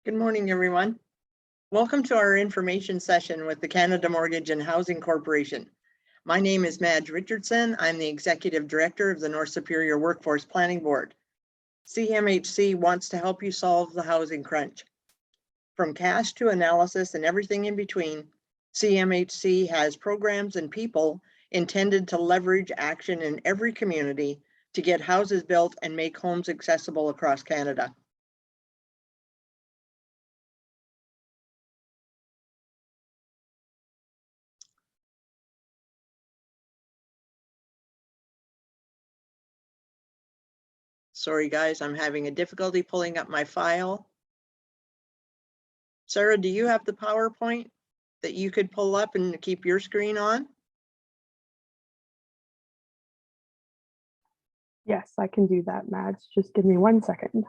Good morning, everyone. Welcome to our information session with the Canada Mortgage and Housing Corporation. My name is Madge Richardson. I'm the Executive Director of the North Superior Workforce Planning Board. CMHC wants to help you solve the housing crunch. From cash to analysis and everything in between, CMHC has programs and people intended to leverage action in every community to get houses built and make homes accessible across Canada. Sorry guys, I'm having a difficulty pulling up my file. Sarah, do you have the PowerPoint that you could pull up and keep your screen on? Yes, I can do that, Mads. Just give me 1 second.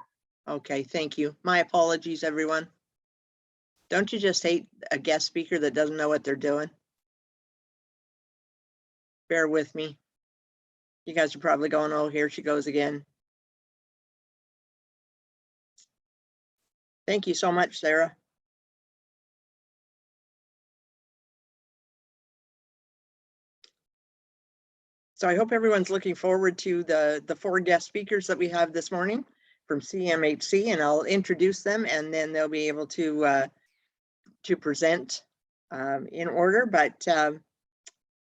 Okay, thank you. My apologies, everyone. Don't you just hate a guest speaker that doesn't know what they're doing? Bear with me. You guys are probably going, oh, here she goes again. Thank you so much, Sarah. So I hope everyone's looking forward to the four guest speakers that we have this morning from CMHC, and I'll introduce them and then they'll be able to present in order. But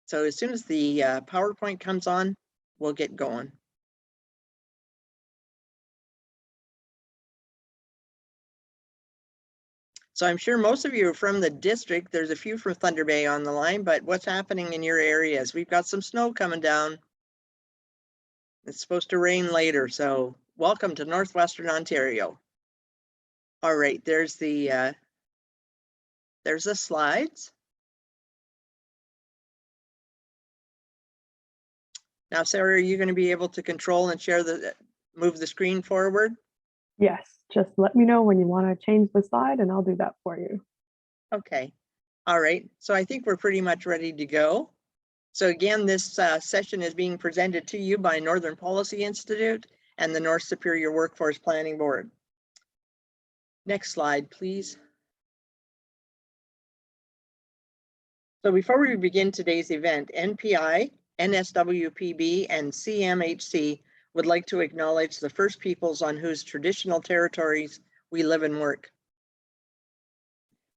so as soon as the PowerPoint comes on, we'll get going. So I'm sure most of you are from the district. There's a few from Thunder Bay on the line, but what's happening in your areas? We've got some snow coming down. It's supposed to rain later, so welcome to Northwestern Ontario. All right, there's the slides. Now, Sarah, are you going to be able to control and share move the screen forward? Yes, just let me know when you want to change the slide and I'll do that for you. Okay. All right. So I think we're pretty much ready to go. So again, this session is being presented to you by Northern Policy Institute and the North Superior Workforce Planning Board. Next slide, please. So before we begin today's event, NPI, NSWPB, and CMHC would like to acknowledge the First Peoples on whose traditional territories we live and work.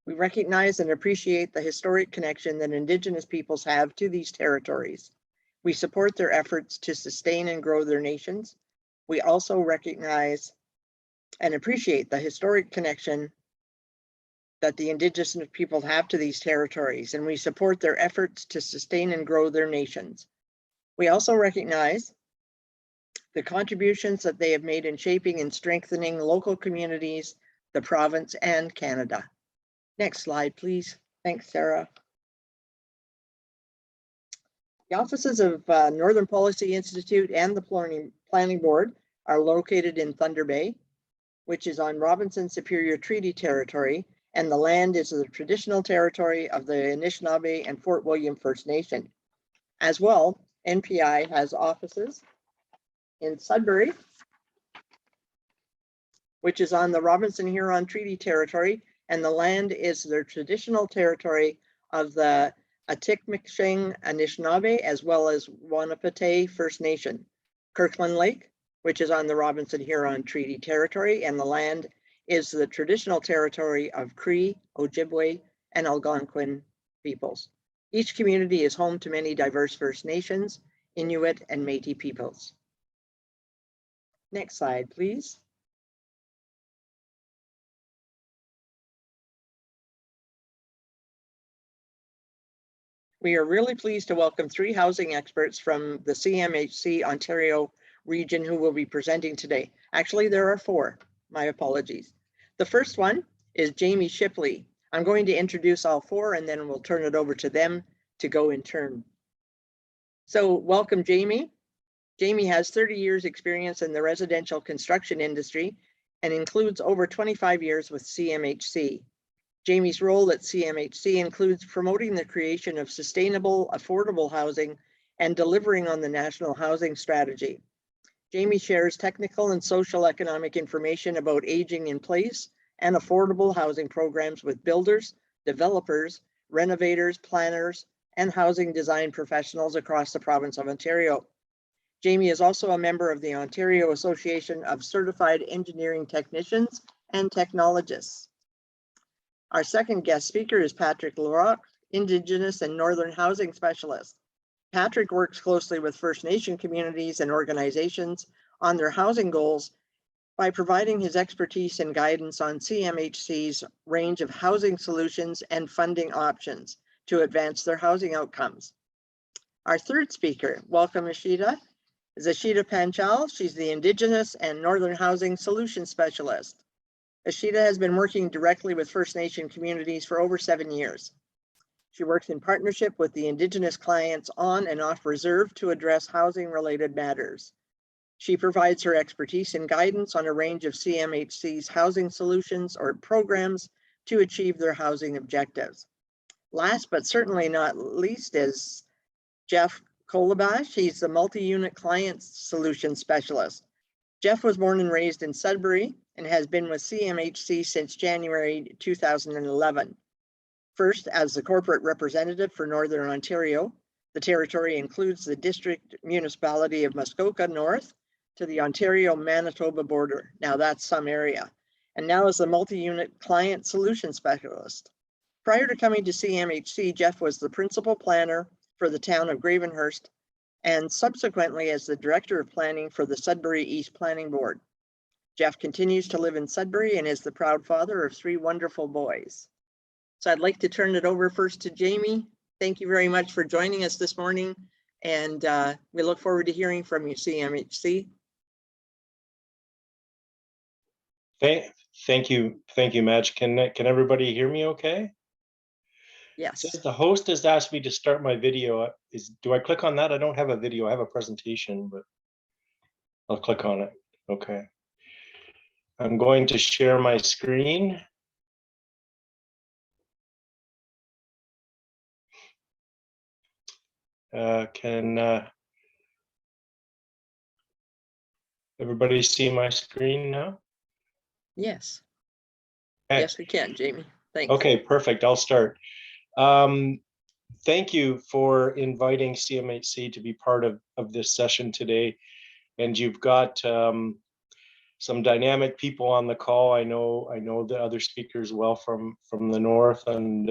We recognize and appreciate the historic connection that Indigenous peoples have to these territories. We support their efforts to sustain and grow their nations. We also recognize and appreciate the historic connection that the Indigenous people have to these territories, and we support their efforts to sustain and grow their nations. We also recognize the contributions that they have made in shaping and strengthening local communities, the province, and Canada. Next slide, please. Thanks, Sarah. The offices of Northern Policy Institute and the Planning Board are located in Thunder Bay, which is on Robinson Superior Treaty Territory, and the land is the traditional territory of the Anishinaabe and Fort William First Nation. As well, NPI has offices in Sudbury, which is on the Robinson Huron Treaty Territory, and the land is the traditional territory of the Atikomiskling Anishinaabe, as well as Wahnapitae First Nation. Kirkland Lake, which is on the Robinson Huron Treaty Territory, and the land is the traditional territory of Cree, Ojibwe, and Algonquin peoples. Each community is home to many diverse First Nations, Inuit, and Métis peoples. Next slide, please. We are really pleased to welcome three housing experts from the CMHC Ontario region who will be presenting today. Actually, there are four. My apologies. The first one is Jamie Shipley. I'm going to introduce all four and then we'll turn it over to them to go in turn. So welcome, Jamie. Jamie has 30 years experience in the residential construction industry and includes over 25 years with CMHC. Jamie's role at CMHC includes promoting the creation of sustainable, affordable housing and delivering on the national housing strategy. Jamie shares technical and social economic information about aging in place and affordable housing programs with builders, developers, renovators, planners, and housing design professionals across the province of Ontario. Jamie is also a member of the Ontario Association of Certified Engineering Technicians and Technologists. Our second guest speaker is Patrick Larocque, Indigenous and Northern Housing Specialist. Patrick works closely with First Nation communities and organizations on their housing goals by providing his expertise and guidance on CMHC's range of housing solutions and funding options to advance their housing outcomes. Our third speaker, welcome Ishita, is Ishita Panchal. She's the Indigenous and Northern Housing Solution Specialist. Ishita has been working directly with First Nation communities for over 7 years. She works in partnership with the Indigenous clients on and off reserve to address housing-related matters. She provides her expertise and guidance on a range of CMHC's housing solutions or programs to achieve their housing objectives. Last but certainly not least is Jeff Kolibash. He's the multi-unit client solution specialist. Jeff was born and raised in Sudbury and has been with CMHC since January 2011. First, as the corporate representative for Northern Ontario, the territory includes the district municipality of Muskoka North to the Ontario-Manitoba border. Now that's some area. And now as the multi-unit client solution specialist. Prior to coming to CMHC, Jeff was the principal planner for the town of Gravenhurst and subsequently as the director of planning for the Sudbury East Planning Board. Jeff continues to live in Sudbury and is the proud father of 3 wonderful boys. So I'd like to turn it over first to Jamie. Thank you very much for joining us this morning. And we look forward to hearing from you, CMHC. Thank you, Madge. Can everybody hear me okay? Yes. Since the host has asked me to start my video, do I click on that? I don't have a video, I have a presentation, but I'll click on it. Okay. I'm going to share my screen. Can everybody see my screen now? Yes. Okay. Yes, we can, Jamie. Thanks. Okay, perfect. I'll start. Thank you for inviting CMHC to be part of this session today. And you've got some dynamic people on the call. I know the other speakers well from the north, and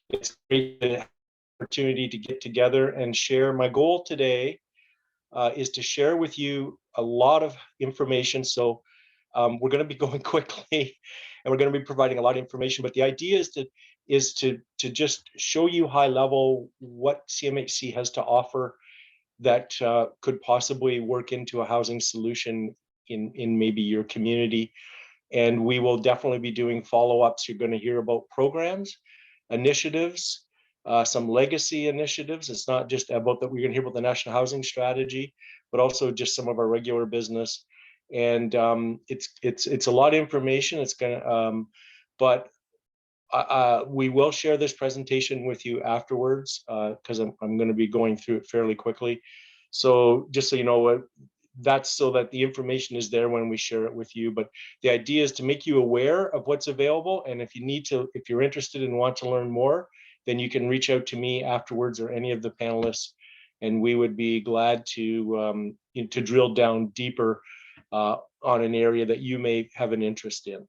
it's great to have the opportunity to get together and share. My goal today is to share with you a lot of information. So we're going to be going quickly, and we're going to be providing a lot of information. But the idea is to just show you high level what CMHC has to offer that could possibly work into a housing solution in maybe your community. And we will definitely be doing follow-ups. You're going to hear about programs, initiatives, some legacy initiatives. It's not just about that. We're going to hear about the National Housing Strategy, but also just some of our regular business. And it's a lot of information. It's going to, but we will share this presentation with you afterwards because I'm going to be going through it fairly quickly. So just so you know, that's so that the information is there when we share it with you. But the idea is to make you aware of what's available. And if you're interested and want to learn more, then you can reach out to me afterwards or any of the panelists, and we would be glad to drill down deeper on an area that you may have an interest in.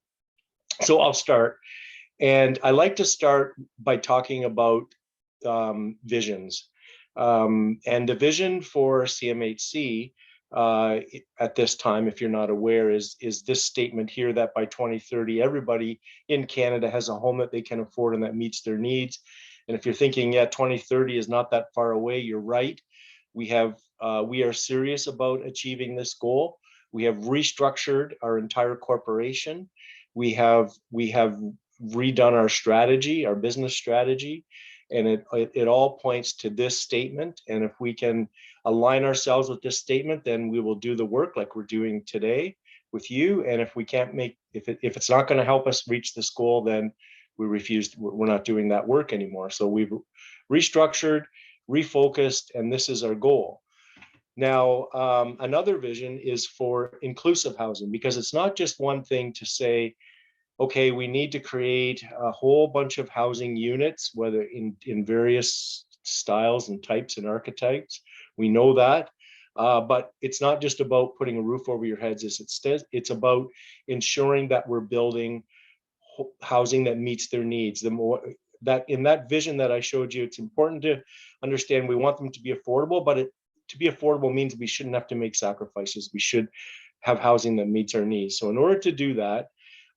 So I'll start. And I like to start by talking about visions. And the vision for CMHC at this time, if you're not aware, is this statement here that by 2030, everybody in Canada has a home that they can afford and that meets their needs. And if you're thinking, yeah, 2030 is not that far away, you're right. We are serious about achieving this goal. We have restructured our entire corporation. We have redone our strategy, our business strategy, and it all points to this statement. And if we can align ourselves with this statement, then we will do the work like we're doing today with you. And if we can't if it's not going to help us reach this goal, then we're not doing that work anymore. So we've restructured, refocused, and this is our goal. Now, another vision is for inclusive housing, because it's not just one thing to say okay, we need to create a whole bunch of housing units, whether in various styles and types and archetypes. We know that. But it's not just about putting a roof over your heads. It's about ensuring that we're building housing that meets their needs. The more that in that vision that I showed you, it's important to understand we want them to be affordable, but to be affordable means we shouldn't have to make sacrifices. We should have housing that meets our needs. So in order to do that,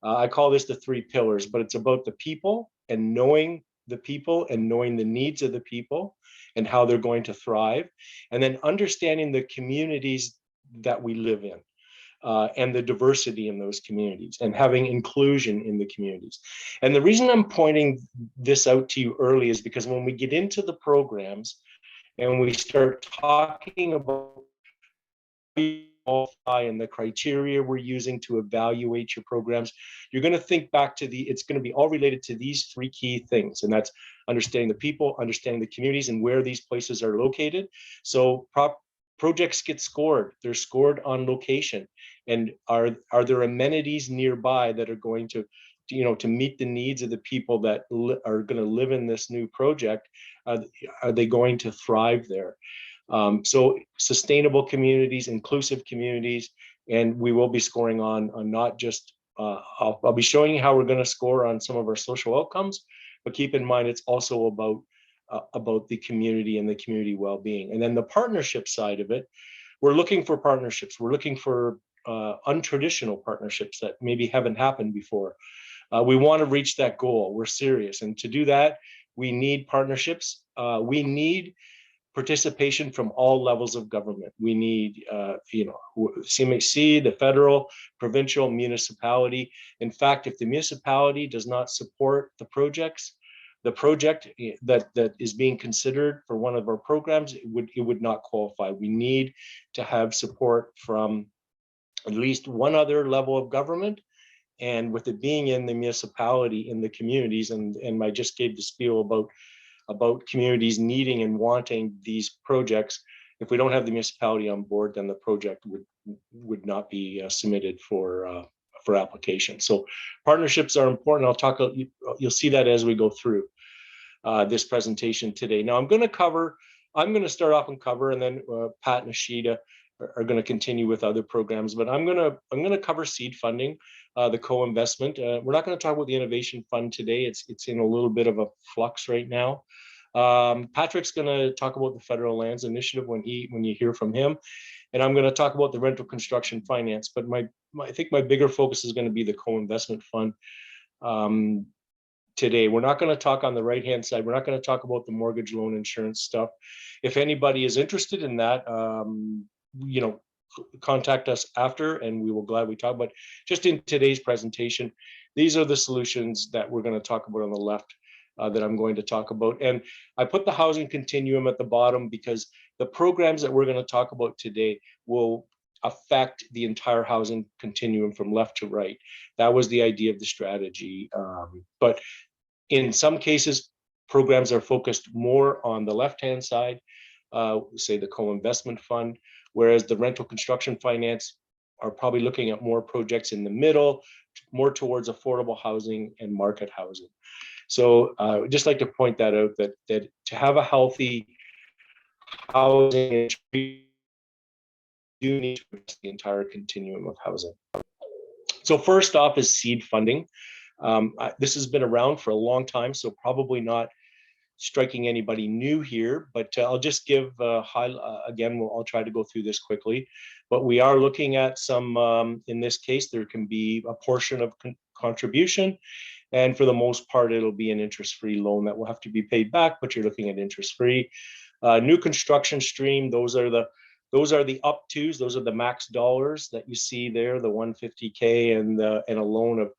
I call this the 3 pillars, but it's about the people and knowing the people and knowing the needs of the people and how they're going to thrive, and then understanding the communities that we live in. And the diversity in those communities and having inclusion in the communities. And the reason I'm pointing this out to you early is because when we get into the programs and we start talking about and the criteria we're using to evaluate your programs, you're going to think back to it's going to be all related to these 3 key things. And that's understanding the people, understanding the communities, and where these places are located. So projects get scored. They're scored on location. And are there amenities nearby that are going to meet the needs of the people that are going to live in this new project? Are they going to thrive there? So sustainable communities, inclusive communities, and we will be scoring on not just, I'll be showing you how we're going to score on some of our social outcomes, but keep in mind it's also about the community and the community well-being. And then the partnership side of it, we're looking for partnerships. We're looking for untraditional partnerships that maybe haven't happened before. We want to reach that goal. We're serious. And to do that, we need partnerships. We need participation from all levels of government. We need, Cmhc, the federal, provincial, municipality. In fact, if the municipality does not support the project that is being considered for one of our programs, it would not qualify. We need to have support from at least one other level of government, and with it being in the municipality, in the communities, and I just gave the spiel about communities needing and wanting these projects. If we don't have the municipality on board, then the project would not be submitted for application. So partnerships are important. You'll see that as we go through this presentation today. Now I'm going to start off and cover, and then Pat and Ishita are going to continue with other programs, but I'm going to cover seed funding, the co-investment. We're not going to talk about the innovation fund today. It's in a little bit of a flux right now. Patrick's going to talk about the federal lands initiative when you hear from him, and I'm going to talk about the rental construction finance. But I think my bigger focus is going to be the co-investment fund. Today, we're not going to talk on the right-hand side. We're not going to talk about the mortgage loan insurance stuff. If anybody is interested in that, contact us after, and we will gladly talk. But just in today's presentation, these are the solutions that we're going to talk about on the left that I'm going to talk about. And I put the housing continuum at the bottom because the programs that we're going to talk about today will affect the entire housing continuum from left to right. That was the idea of the strategy. But in some cases, programs are focused more on the left-hand side, say the co-investment fund, whereas the rental construction finance are probably looking at more projects in the middle, more towards affordable housing and market housing. So I'd just like to point that out, that to have a healthy housing industry, you need to address the entire continuum of housing. So first off is seed funding. This has been around for a long time, so probably not striking anybody new here, but I'll just give again, I'll try to go through this quickly, but we are looking at some, in this case, there can be a portion of contribution, and for the most part, it'll be an interest-free loan that will have to be paid back, but you're looking at interest-free. New construction stream, those are the up tos, those are the max dollars that you see there, the 150K and a loan of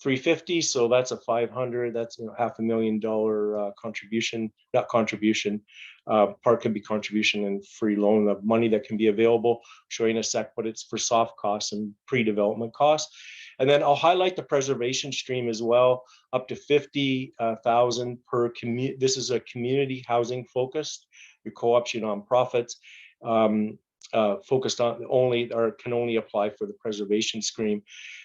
350, so that's a 500. That's $500,000 contribution, not contribution. Part can be contribution and free loan of money that can be available. I'll show you in a sec, but it's for soft costs and pre-development costs. And then I'll highlight the preservation stream as well, up to 50,000 per community. This is a community housing focused. Your co-ops, your nonprofits. focused on only, or can only apply for the preservation stream.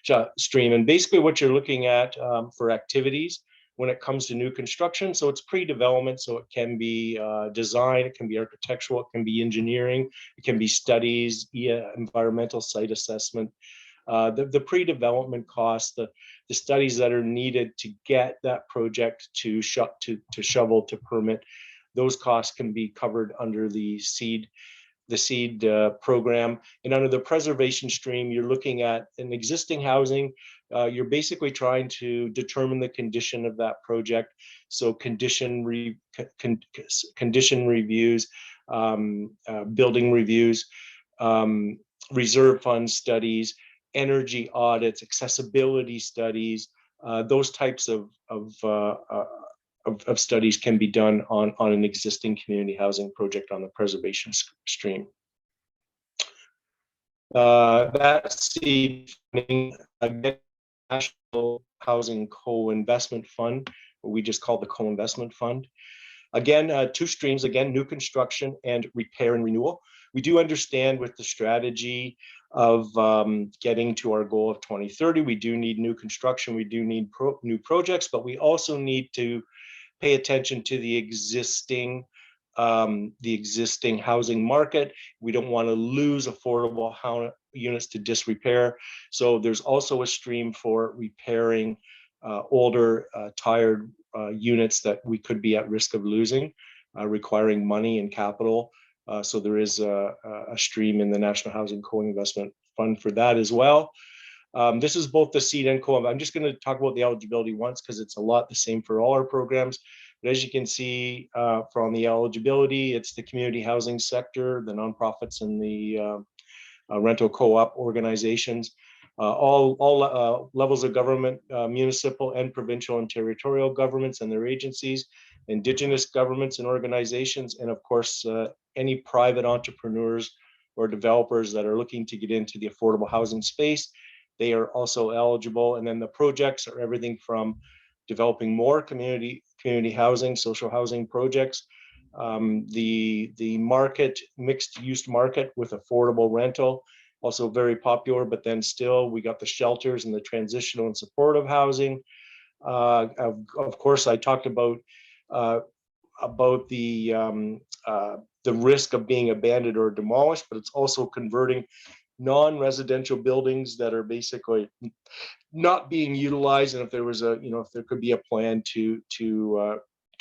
And basically what you're looking at for activities when it comes to new construction. So it's pre-development, so it can be design, it can be architectural, it can be engineering, it can be studies, environmental site assessment. The pre-development costs, the studies that are needed to get that project to shovel, to permit, those costs can be covered under the seed program. And under the preservation stream, you're looking at an existing housing. You're basically trying to determine the condition of that project. So condition reviews, building reviews, reserve fund studies, energy audits, accessibility studies, those types of studies can be done on an existing community housing project on the preservation stream. That's the National Housing Co-Investment Fund, what we just call the Co-Investment Fund. Again, two streams, again, new construction and repair and renewal. We do understand with the strategy of getting to our goal of 2030, we do need new construction, we do need new projects, but we also need to pay attention to the existing housing market. We don't want to lose affordable units to disrepair. So there's also a stream for repairing older, tired units that we could be at risk of losing, requiring money and capital. So there is a stream in the National Housing Co-Investment Fund for that as well. This is both the seed and co. I'm just going to talk about the eligibility once because it's a lot the same for all our programs. But as you can see from the eligibility, it's the community housing sector, the nonprofits, and the rental co-op organizations. All levels of government, municipal and provincial and territorial governments and their agencies, Indigenous governments and organizations, and of course, any private entrepreneurs or developers that are looking to get into the affordable housing space. They are also eligible. And then the projects are everything from developing more community housing, social housing projects, the market, mixed use market with affordable rental, also very popular, but then still we got the shelters and the transitional and supportive housing. Of course, I talked about the risk of being abandoned or demolished, but it's also converting non-residential buildings that are basically not being utilized. And if there was if there could be a plan to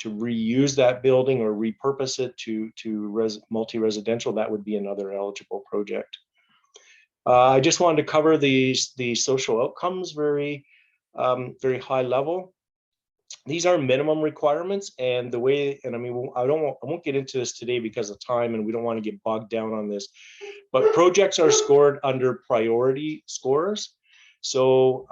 reuse that building or repurpose it to multi-residential, that would be another eligible project. I just wanted to cover the social outcomes very high level. These are minimum requirements, and the way, and I mean, I won't get into this today because of time, and we don't want to get bogged down on this, but projects are scored under priority scores. So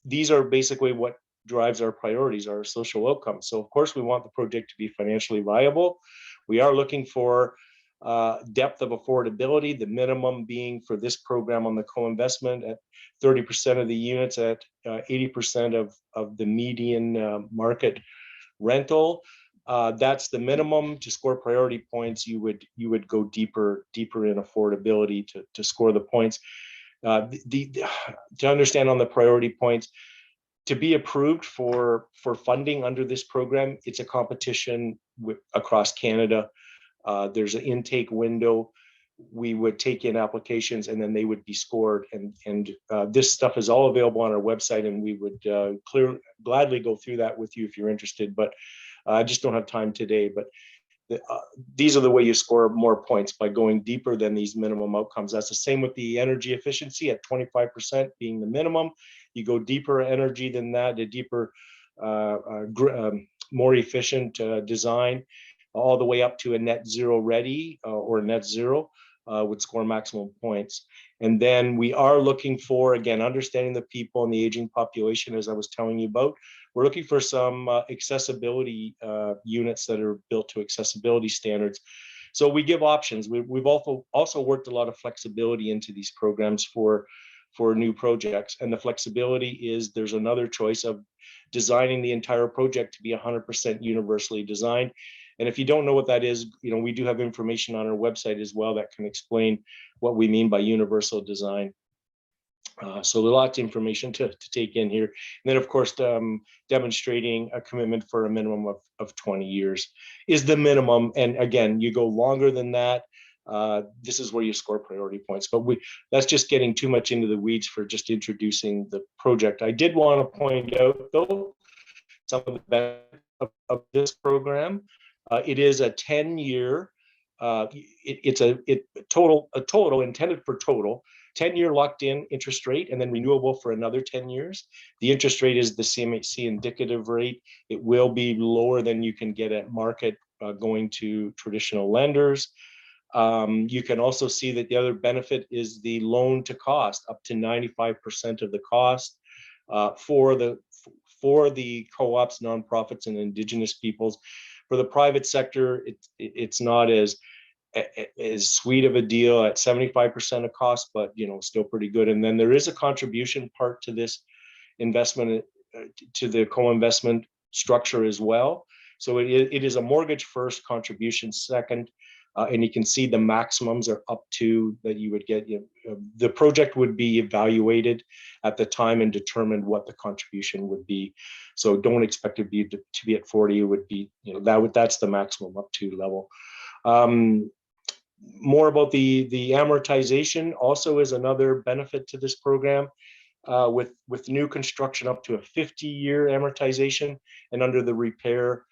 these are basically what drives our priorities, our social outcomes. So of course, we want the project to be financially viable. We are looking for depth of affordability, the minimum being for this program on the co-investment at 30% of the units at 80% of the median market rental. That's the minimum. To score priority points, you would go deeper in affordability to score the points. To understand on the priority points, to be approved for funding under this program, it's a competition across Canada. There's an intake window. We would take in applications and then they would be scored. And this stuff is all available on our website, and we would gladly go through that with you if you're interested. But I just don't have time today. But these are the way you score more points, by going deeper than these minimum outcomes. That's the same with the energy efficiency at 25% being the minimum. You go deeper energy than that, a deeper, more efficient design, all the way up to a net zero ready or net zero would score maximum points. And then we are looking for, again, understanding the people and the aging population, as I was telling you about. We're looking for some accessibility units that are built to accessibility standards. So we give options. We've also worked a lot of flexibility into these programs for new projects. And the flexibility is there's another choice of designing the entire project to be 100% universally designed. And if you don't know what that is, we do have information on our website as well that can explain what we mean by universal design. So there's lots of information to take in here. And then, of course, demonstrating a commitment for a minimum of 20 years is the minimum. And again, you go longer than that, this is where you score priority points. But that's just getting too much into the weeds for just introducing the project. I did want to point out, though, some of the benefits of this program. It is a 10-year, it's a total intended for total 10-year locked-in interest rate, and then renewable for another 10 years. The interest rate is the CMHC indicative rate. It will be lower than you can get at market going to traditional lenders. You can also see that the other benefit is the loan to cost, up to 95% of the cost for the co-ops, nonprofits, and Indigenous peoples. For the private sector, it's not as sweet of a deal at 75% of cost, but still pretty good. And then there is a contribution part to this investment, to the co-investment structure as well. So it is a mortgage first, contribution second, and you can see the maximums are up to that you would get. The project would be evaluated at the time and determined what the contribution would be. So don't expect it to be at 40. It would be that's the maximum up to level. More about the amortization also is another benefit to this program, with new construction up to a 50-year amortization, and under the repair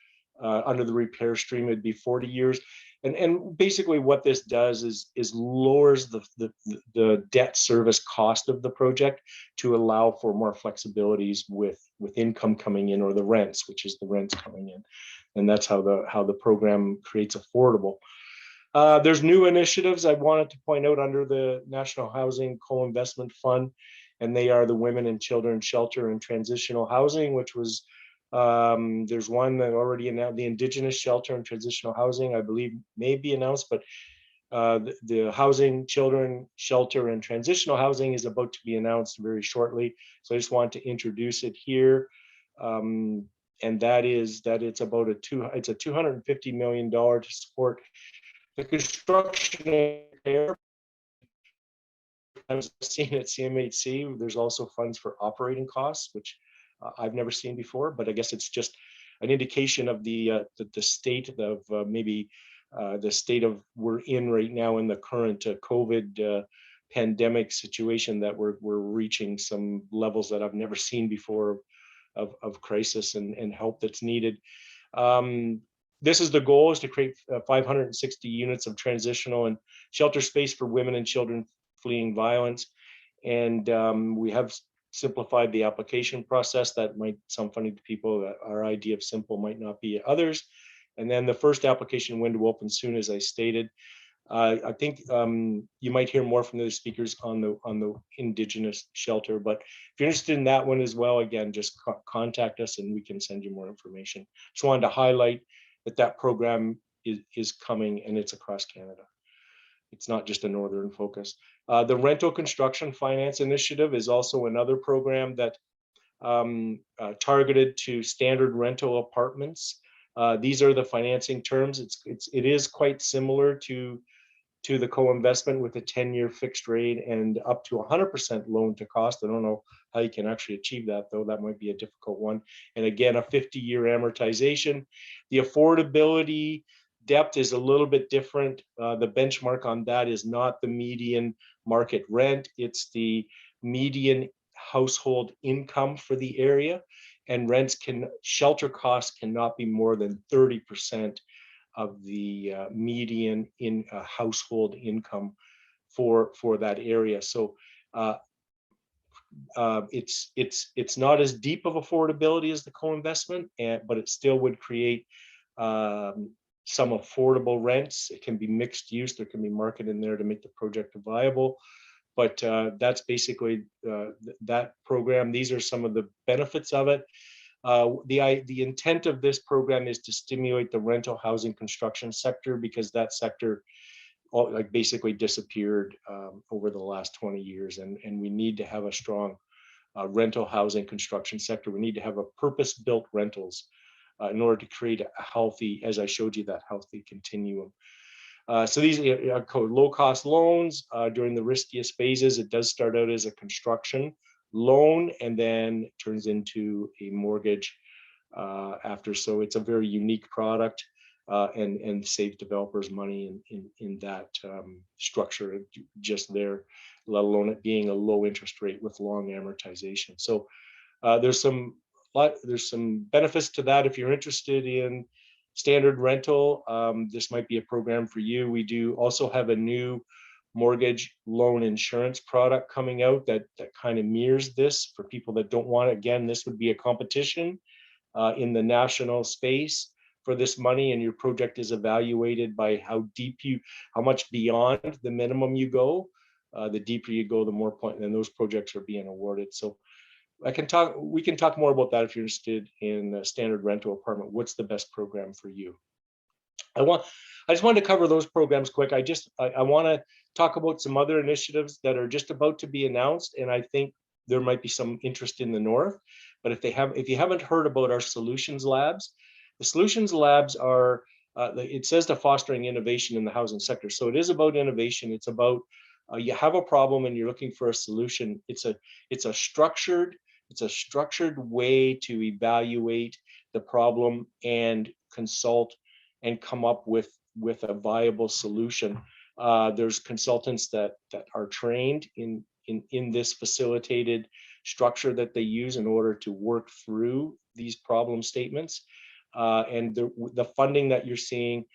stream it'd be 40 years. And basically what this does is lowers the debt service cost of the project to allow for more flexibilities with income coming in, or the rents, which is the rents coming in, and that's how the program creates affordable. There's new initiatives I wanted to point out under the National Housing Co-Investment Fund, and they are the Women and Children Shelter and Transitional Housing, which was, there's one that already announced, the Indigenous Shelter and Transitional Housing, I believe may be announced, but the Housing, Children, Shelter and Transitional Housing is about to be announced very shortly. So I just wanted to introduce it here. And that is that it's about it's a $250 million to support the construction and repair. I've seen at CMHC, there's also funds for operating costs, which I've never seen before, but I guess it's just an indication of the state of maybe the state of we're in right now in the current COVID pandemic situation, that we're reaching some levels that I've never seen before of crisis and help that's needed. This is the goal, is to create 560 units of transitional and shelter space for women and children fleeing violence. And we have simplified the application process. That might sound funny to people, that our idea of simple might not be others. And then the first application window opens soon, as I stated. I think you might hear more from the speakers on the Indigenous shelter, but if you're interested in that one as well, again, just contact us and we can send you more information. Just wanted to highlight that program is coming, and it's across Canada. It's not just a northern focus. The Rental Construction Finance Initiative is also another program that targeted to standard rental apartments. These are the financing terms. It is quite similar to the co-investment, with a 10-year fixed rate and up to 100% loan to cost. I don't know how you can actually achieve that, though. That might be a difficult one. And again, a 50-year amortization. The affordability depth is a little bit different. The benchmark on that is not the median market rent, it's the median household income for the area. And shelter costs cannot be more than 30% of the median in household income for that area. So it's not as deep of affordability as the co-investment, but it still would create some affordable rents. It can be mixed use. There can be market in there to make the project viable. But that's basically that program. These are some of the benefits of it. The intent of this program is to stimulate the rental housing construction sector, because that sector basically disappeared over the last 20 years, and we need to have a strong rental housing construction sector. We need to have a purpose-built rentals in order to create a healthy, as I showed you, that healthy continuum. So these are low-cost loans during the riskiest phases. It does start out as a construction loan and then turns into a mortgage after. So it's a very unique product and saves developers money in that structure just there, let alone it being a low interest rate with long amortization. So there's some benefits to that. If you're interested in standard rental, this might be a program for you. We do also have a new mortgage loan insurance product coming out that kind of mirrors this for people that don't want it. Again, this would be a competition in the national space for this money, and your project is evaluated by how much beyond the minimum you go. The deeper you go, the more point, and those projects are being awarded. So we can talk more about that if you're interested in a standard rental apartment. What's the best program for you? I just wanted to cover those programs quick. I want to talk about some other initiatives that are just about to be announced, and I think there might be some interest in the north. But if you haven't heard about our solutions labs, the solutions labs are it says to fostering innovation in the housing sector. So it is about innovation. It's about you have a problem and you're looking for a solution. It's a structured way to evaluate the problem and consult and come up with a viable solution. There's consultants that are trained in this facilitated structure that they use in order to work through these problem statements. And the funding that you're seeing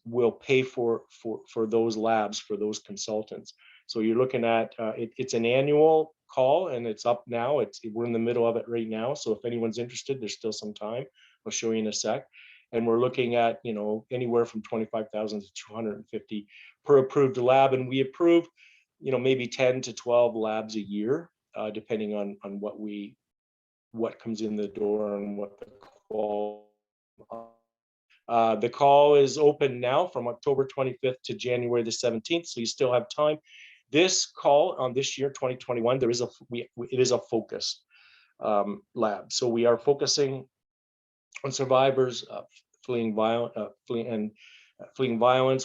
will pay for those labs, for those consultants. So you're looking at it's an annual call and it's up now. We're in the middle of it right now. So if anyone's interested, there's still some time. I'll show you in a sec. And we're looking at anywhere from 25,000 to 250 per approved lab, and we approve maybe 10 to 12 labs a year, depending on what comes in the door and what the call. The call is open now from October 25th to January the 17th, so you still have time. This call on this year, 2021, it is a focus lab. So we are focusing on survivors of fleeing violence.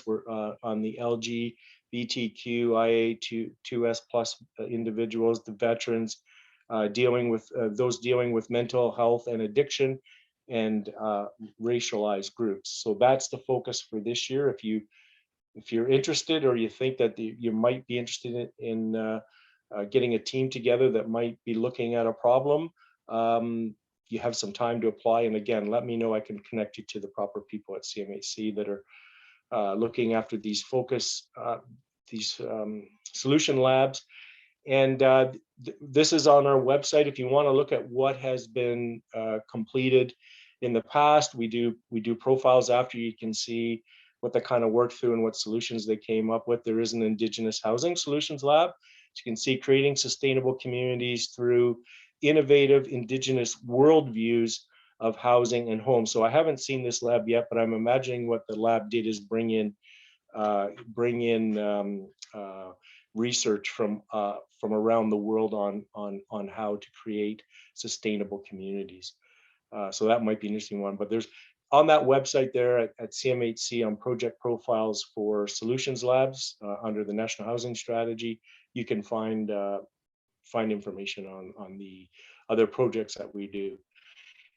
We're on the LGBTQIA2S plus individuals, the veterans, dealing with mental health and addiction, and racialized groups. So that's the focus for this year. If you're interested, or you think that you might be interested in getting a team together that might be looking at a problem, you have some time to apply. And again, let me know. I can connect you to the proper people at Cmhc that are looking after these solution labs. And this is on our website. If you want to look at what has been completed in the past, we do profiles after. You can see what they kind of worked through and what solutions they came up with. There is an Indigenous Housing Solutions Lab. So you can see creating sustainable communities through innovative Indigenous worldviews of housing and homes. So I haven't seen this lab yet, but I'm imagining what the lab did is bring in research from around the world on how to create sustainable communities. So that might be an interesting one. But there's on that website there at Cmhc on project profiles for solutions labs under the National Housing Strategy, you can find information on the other projects that we do.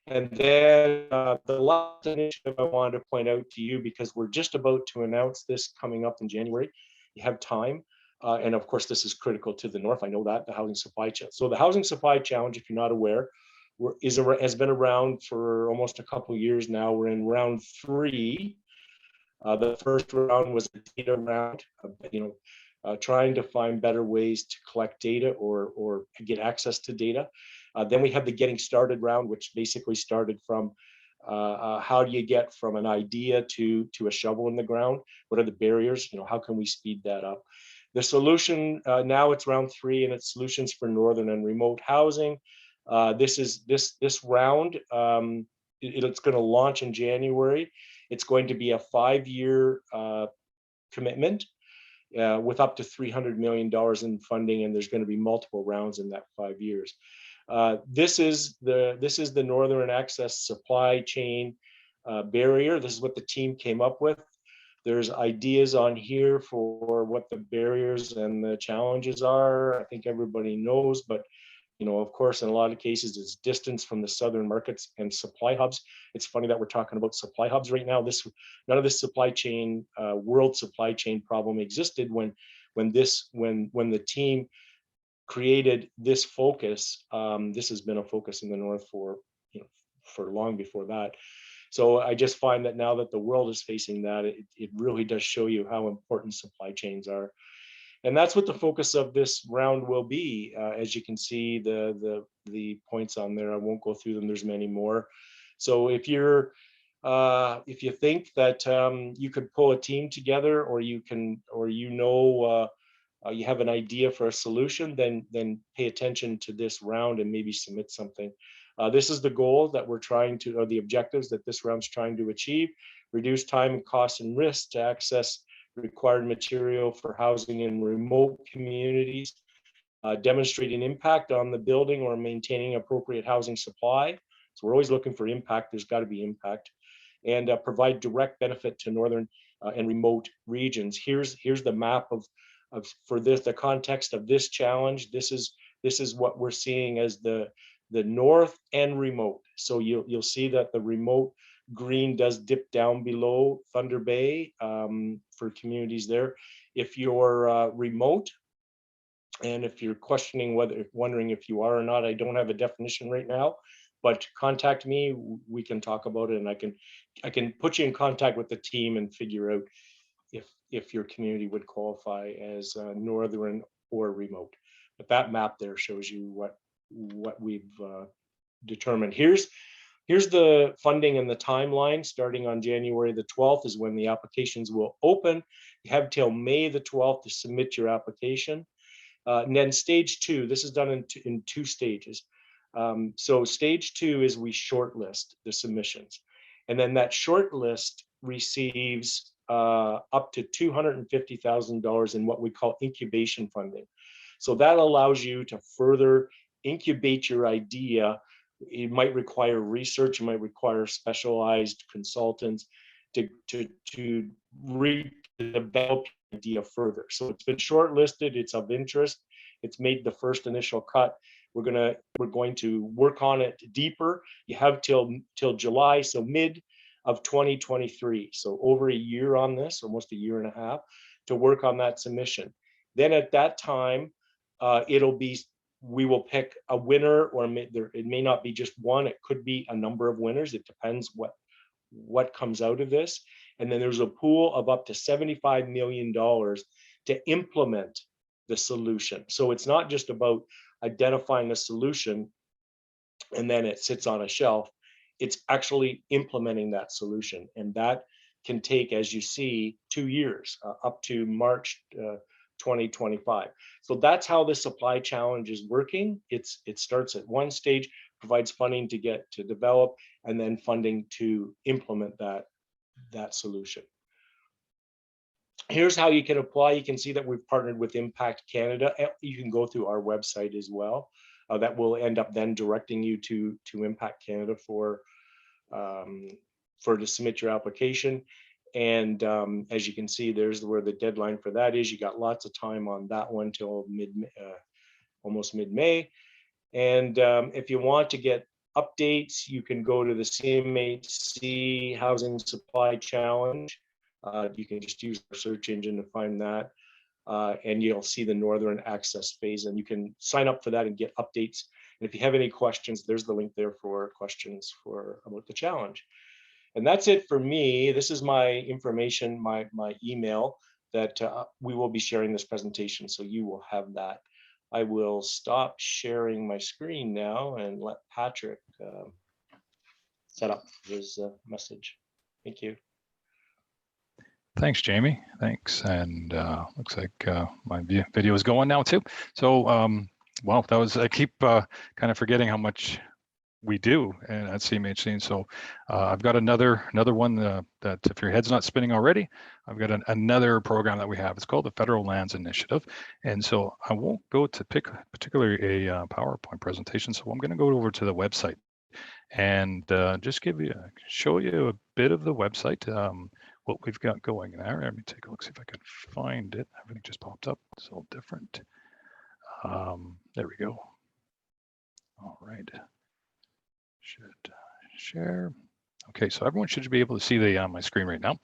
And then the last initiative I wanted to point out to you, because we're just about to announce this coming up in January, you have time. And of course, this is critical to the North. I know that, the Housing Supply Challenge. So the Housing Supply Challenge, if you're not aware, has been around for almost a couple of years now. We're in round 3. The first round was a data round, trying to find better ways to collect data or get access to data. Then we have the getting started round, which basically started from how do you get from an idea to a shovel in the ground? What are the barriers? How can we speed that up? The solution, now it's round 3, and it's solutions for northern and remote housing. This round, it's going to launch in January. It's going to be a 5-year commitment with up to $300 million in funding, and there's going to be multiple rounds in that 5 years. This is the northern access supply chain barrier. This is what the team came up with. There's ideas on here for what the barriers and the challenges are. I think everybody knows, but of course, in a lot of cases, it's distance from the southern markets and supply hubs. It's funny that we're talking about supply hubs right now. None of this supply chain, world supply chain problem existed when the team created this focus. This has been a focus in the north for long before that. So I just find that now that the world is facing that, it really does show you how important supply chains are. And that's what the focus of this round will be. As you can see, the points on there, I won't go through them. There's many more. So if you think that you could pull a team together, or you have an idea for a solution, then pay attention to this round and maybe submit something. This is the goal that we're trying to, or the objectives that this round's trying to achieve: reduce time and cost and risk to access required material for housing in remote communities, demonstrating impact on the building or maintaining appropriate housing supply. So we're always looking for impact. There's got to be impact, and provide direct benefit to northern and remote regions. Here's the map of for this, the context of this challenge. This is what we're seeing as the north and remote. So you'll see that the remote green does dip down below Thunder Bay for communities there. If you're remote, and if you're wondering if you are or not, I don't have a definition right now, but contact me. We can talk about it, and I can put you in contact with the team and figure out if your community would qualify as northern or remote. But that map there shows you what we've determined. Here's the funding and the timeline. Starting on January the 12th is when the applications will open. You have till May the 12th to submit your application. And then stage 2, this is done in 2 stages. So stage 2 is we shortlist the submissions, and then that shortlist receives up to $250,000 in what we call incubation funding. So that allows you to further incubate your idea. It might require research, it might require specialized consultants to redevelop the idea further. So it's been shortlisted, it's of interest, it's made the first initial cut. We're going to work on it deeper. You have till July, so mid of 2023. So over a year on this, almost a year and a half, to work on that submission. Then at that time, we will pick a winner, or it may not be just one, it could be a number of winners. It depends what comes out of this. And then there's a pool of up to $75 million to implement the solution. So it's not just about identifying a solution and then it sits on a shelf. It's actually implementing that solution. And that can take, as you see, 2 years, up to March 2025. So that's how the supply challenge is working. It starts at one stage, provides funding to develop, and then funding to implement that solution. Here's how you can apply. You can see that we've partnered with Impact Canada. You can go through our website as well. That will end up then directing you to Impact Canada to submit your application. And as you can see, there's where the deadline for that is. You got lots of time on that one till almost mid-May. And if you want to get updates, you can go to the Cmhc Housing Supply Challenge. You can just use our search engine to find that. And you'll see the Northern Access Phase, and you can sign up for that and get updates. And if you have any questions, there's the link there for questions about the challenge. And that's it for me. This is my information, my email that we will be sharing this presentation, so you will have that. I will stop sharing my screen now and let Patrick set up his message. Thank you. Thanks, Jamie. Thanks. And looks like my video is going now too. So, well, I keep kind of forgetting how much we do and at CMHC. And so I've got another one that if your head's not spinning already, I've got another program that we have. It's called the Federal Lands Initiative. And so I won't go to pick particularly a PowerPoint presentation. So I'm going to go over to the website and just show you a bit of the website, what we've got going there. Let me take a look, see if I can find it. Everything just popped up. It's all different. There we go. All right. Should share. Okay, so everyone should be able to see the my screen right now.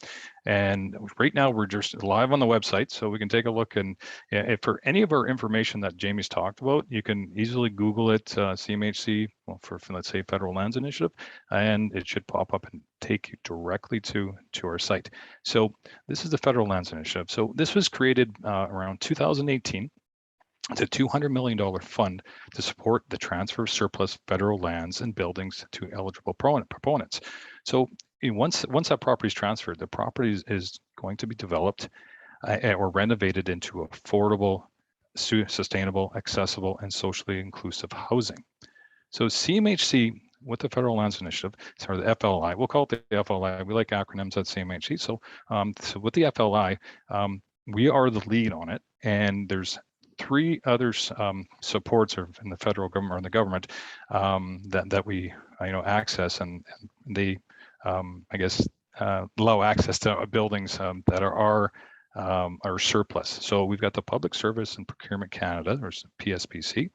And right now we're just live on the website, so we can take a look. And if for any of our information that Jamie's talked about, you can easily Google it, CMHC, well, for let's say Federal Lands Initiative, and it should pop up and take you directly to our site. So this is the Federal Lands Initiative. So this was created around 2018. It's a $200 million fund to support the transfer of surplus federal lands and buildings to eligible proponents. So once that property is transferred, the property is going to be developed or renovated into affordable, sustainable, accessible, and socially inclusive housing. So CMHC with the Federal Lands Initiative, or the FLI, we'll call it the FLI. We like acronyms at CMHC. So, with the FLI, we are the lead on it, and there's 3 other supports in the federal government or in the government that we access, and they I guess allow access to buildings that are surplus. So we've got the Public Service and Procurement Canada, or PSPC,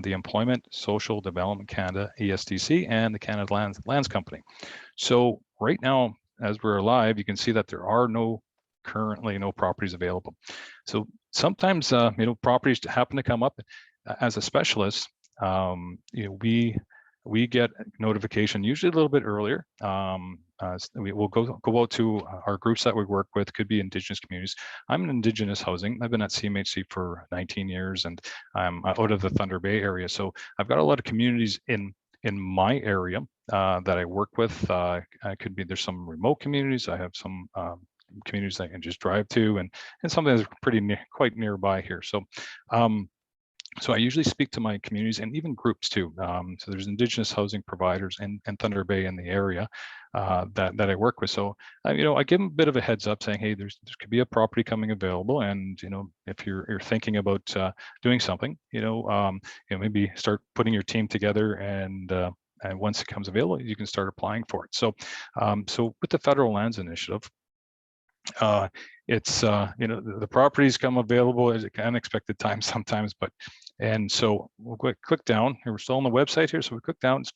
the Employment Social Development Canada, ESDC, and the Canada Lands Company. So right now, as we're live, you can see that there are currently no properties available. So sometimes properties happen to come up. As a specialist, we get notification usually a little bit earlier. We will go out to our groups that we work with. Could be Indigenous communities. I'm in Indigenous housing. I've been at CMHC for 19 years, and I'm out of the Thunder Bay area. So I've got a lot of communities in my area that I work with. There's some remote communities. I have some communities I can just drive to, and something that's quite nearby here. So so I usually speak to my communities and even groups too. So there's Indigenous housing providers and Thunder Bay in the area that I work with. So I give them a bit of a heads up, saying, hey, there could be a property coming available, and if you're thinking about doing something, maybe start putting your team together, and once it comes available, you can start applying for it. So so with the Federal Lands Initiative, it's the properties come available at unexpected times sometimes, and so we'll click down here. We're still on the website here, so we click down. It's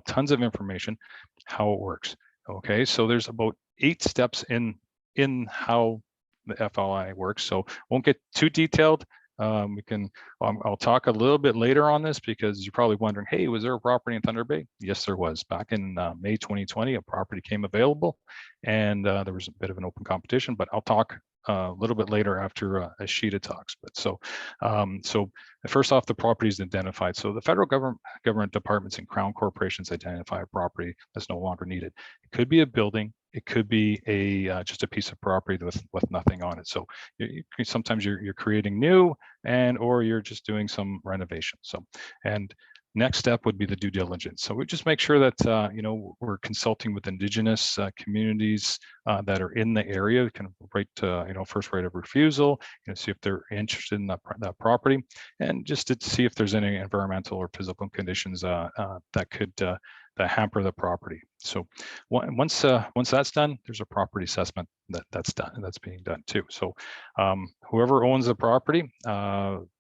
tons of information how it works. Okay, so there's about 8 steps in how the FLI works, so won't get too detailed. I'll talk a little bit later on this, because you're probably wondering, hey, was there a property in Thunder Bay? Yes, there was. Back in May 2020, a property came available, and there was a bit of an open competition, but I'll talk a little bit later after Ishita talks. But so first off, the property is identified. So the federal government departments and crown corporations identify a property that's no longer needed. It could be a building. It could be just a piece of property with nothing on it. So sometimes you're creating new, or you're just doing some renovation. So, and next step would be the due diligence. So we just make sure that we're consulting with Indigenous communities that are in the area. Kind of first right of refusal. See if they're interested in that property, and just to see if there's any environmental or physical conditions that could that hamper the property. So once that's done, there's a property assessment that's being done too. So whoever owns the property,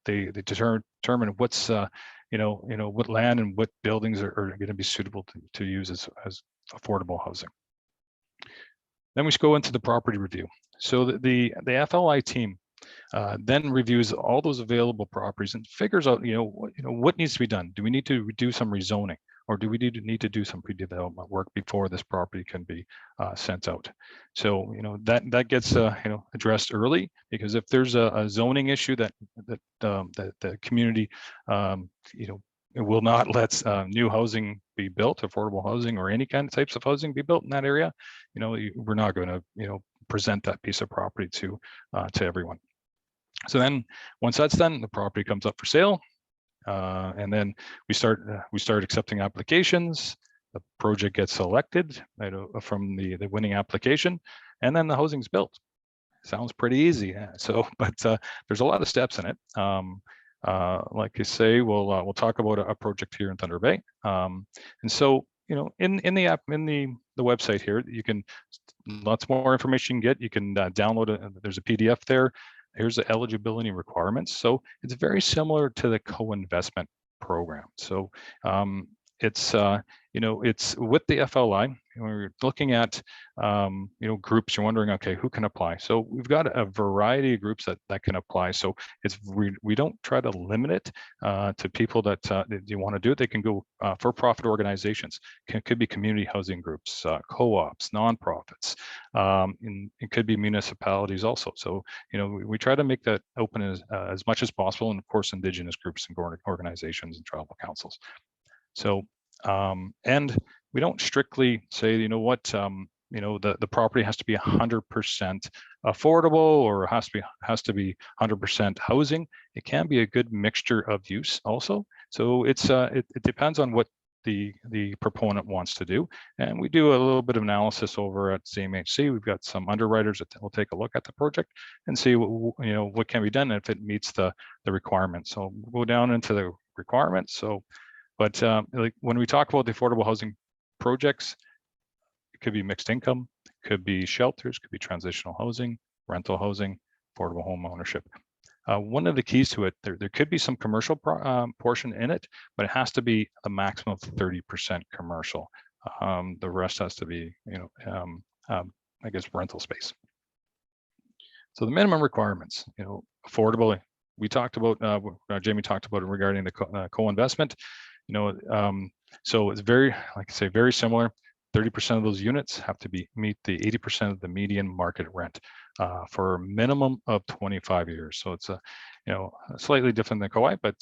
they determine what's what land and what buildings are going to be suitable to use as affordable housing. Then we should go into the property review. So the FLI team then reviews all those available properties and figures out what needs to be done. Do we need to do some rezoning, or do we need to do some pre-development work before this property can be sent out? So that gets addressed early, because if there's a zoning issue that the community it will not let new housing be built, affordable housing or any kind of types of housing be built in that area, we're not going to present that piece of property to everyone. So then once that's done, the property comes up for sale. And then we start accepting applications. The project gets selected from the winning application, and then the housing's built. Sounds pretty easy. So, but there's a lot of steps in it. Like I say, we'll talk about a project here in Thunder Bay. And so, in the app, in the website here, you can lots more information you can get. You can download it. There's a PDF there. Here's the eligibility requirements. So it's very similar to the co-investment program. So it's it's with the FLI. When we're looking at groups, you're wondering, okay, who can apply? So we've got a variety of groups that can apply. So it's we don't try to limit it to people that you want to do it. They can go for-profit organizations. Could be community housing groups, co-ops, nonprofits. It could be municipalities also. So we try to make that open as much as possible, and of course, Indigenous groups and organizations and tribal councils. So and we don't strictly say, the property has to be 100% affordable or has to be 100% housing. It can be a good mixture of use also. So it depends on what the proponent wants to do. And we do a little bit of analysis over at Cmhc. We've got some underwriters that will take a look at the project and see what can be done if it meets the requirements. So we'll go down into the requirements. So, but like when we talk about the affordable housing projects, it could be mixed income, could be shelters, could be transitional housing, rental housing, affordable home ownership. One of the keys to it, there could be some commercial portion in it, but it has to be a maximum of 30% commercial. The rest has to be, I guess, rental space. So the minimum requirements, affordable. We talked about, Jamie talked about it regarding the co-investment. So it's very, like I say, very similar. 30% of those units have to meet the 80% of the median market rent for a minimum of 25 years. So it's slightly different than co-op, but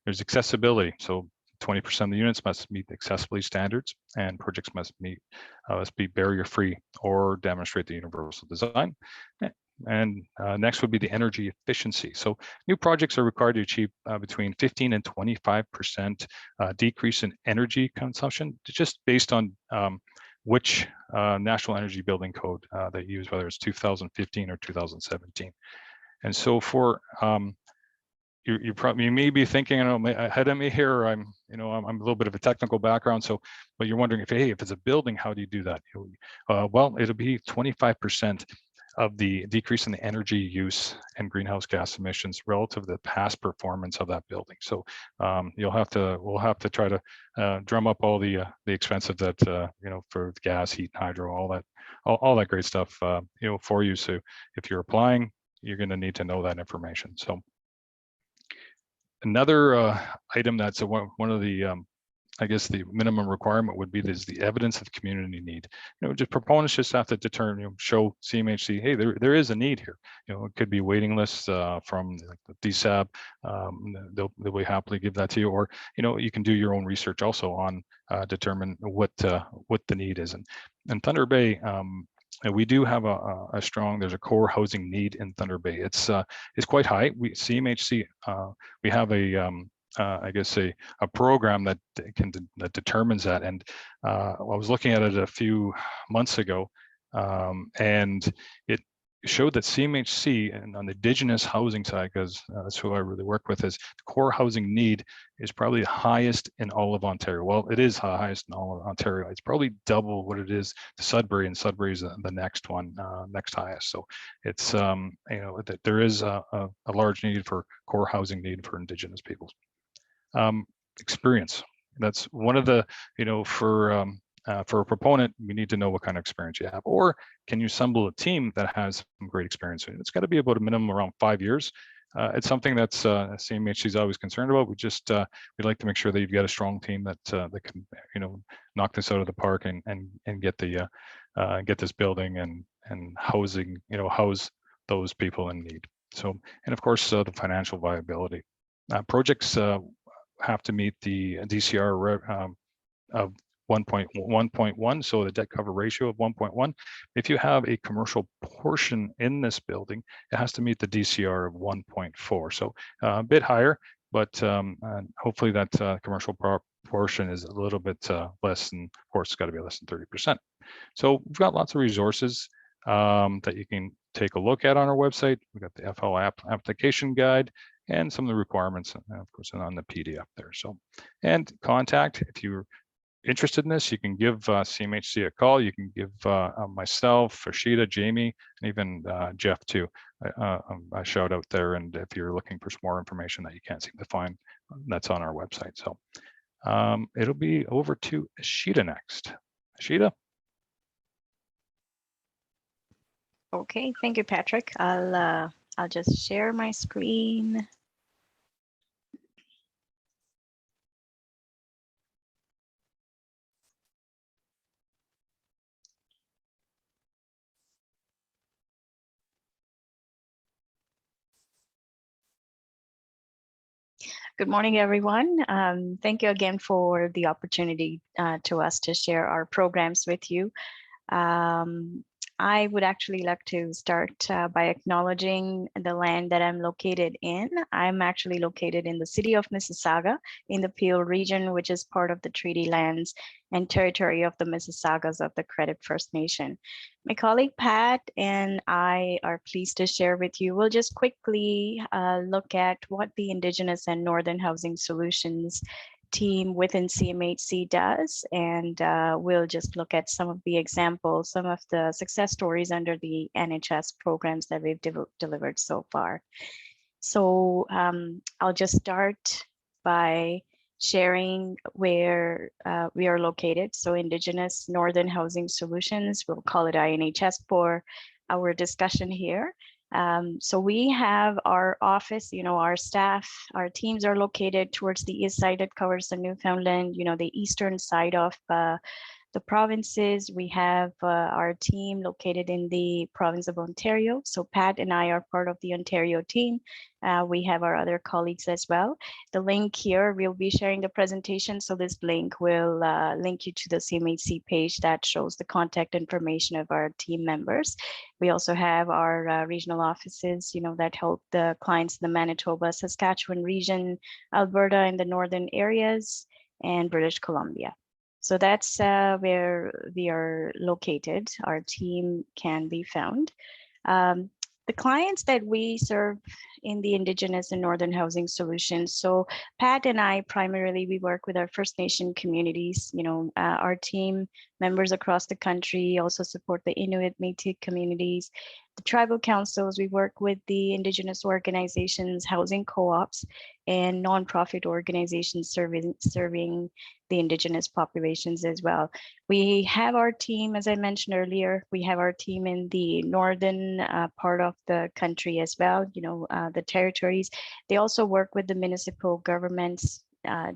there's accessibility. So 20% of the units must meet the accessibility standards, and projects must be barrier-free or demonstrate the universal design. And next would be the energy efficiency. So new projects are required to achieve between 15 and 25% decrease in energy consumption, just based on which National Energy Building Code they use, whether it's 2015 or 2017. And so for you may be thinking, ahead of me here, I'm a little bit of a technical background, so but you're wondering if it's a building, how do you do that? Well, it'll be 25% of the decrease in the energy use and greenhouse gas emissions relative to the past performance of that building. So we'll have to try to drum up all the expensive that for gas, heat, hydro, all that great stuff for you. So if you're applying, you're going to need to know that information. So another item that's one of the I guess the minimum requirement would be the evidence of community need. Just proponents just have to determine, show CMHC, hey, there is a need here. It could be waiting lists from like the DSAB. They'll happily give that to you, or you can do your own research also on determine what the need is. And Thunder Bay, we do have there's a core housing need in Thunder Bay. It's quite high. CMHC, we have I guess a program that determines that. And I was looking at it a few months ago, and it showed that CMHC, and on the Indigenous housing side, because that's who I really work with, is the core housing need is probably the highest in all of Ontario. Well, it is the highest in all of Ontario. It's probably double what it is to Sudbury, and Sudbury is the next one, next highest. So it's that there is a large need for core housing need for Indigenous peoples. Experience. That's one of the, for a proponent, we need to know what kind of experience you have, or can you assemble a team that has some great experience? It's got to be about a minimum around 5 years. It's something that's CMHC is always concerned about. We'd like to make sure that you've got a strong team that can, knock this out of the park and get get this building and housing, house those people in need. So, and of course, the financial viability. Projects have to meet the DCR of 1.1, so the debt cover ratio of 1.1. If you have a commercial portion in this building, it has to meet the DCR of 1.4, so a bit higher. but and hopefully that commercial portion is a little bit less, and of course it's got to be less than 30%. So we've got lots of resources that you can take a look at on our website. We've got the FL application guide and some of the requirements, of course, on the PDF there. So, and contact, if you're interested in this, you can give CMHC a call. You can give myself, Ishita, Jamie, and even Jeff too, a shout out there. And if you're looking for some more information that you can't seem to find, that's on our website. So it'll be over to Ishita next. Ishita. Okay, thank you, Patrick. I'll just share my screen. Good morning, everyone. Thank you again for the opportunity to us to share our programs with you. I would actually like to start by acknowledging the land that I'm located in. I'm actually located in the city of Mississauga in the Peel region, which is part of the treaty lands and territory of the Mississaugas of the Credit First Nation. My colleague Pat and I are pleased to share with you. We'll just quickly look at what the Indigenous and Northern Housing Solutions team within CMHC does, and we'll just look at some of the examples, some of the success stories under the NHS programs that we've delivered so far. So I'll just start by sharing where we are located. So Indigenous Northern Housing Solutions, we'll call it INHS for our discussion here. So we have our office, our staff, our teams are located towards the east side that covers the Newfoundland, the eastern side of the provinces. We have our team located in the province of Ontario. So Pat and I are part of the Ontario team. We have our other colleagues as well. The link here, we'll be sharing the presentation. So this link will link you to the CMHC page that shows the contact information of our team members. We also have our regional offices, that help the clients in the Manitoba, Saskatchewan region, Alberta and the northern areas, and British Columbia. So that's where we are located. Our team can be found. The clients that we serve in the Indigenous and Northern Housing Solutions. So Pat and I, primarily, we work with our First Nation communities. Our team members across the country also support the Inuit, Métis communities, the tribal councils. We work with the Indigenous organizations, housing co-ops, and nonprofit organizations serving the Indigenous populations as well. We have our team, as I mentioned earlier, we have our team in the northern part of the country as well, the territories. They also work with the municipal governments,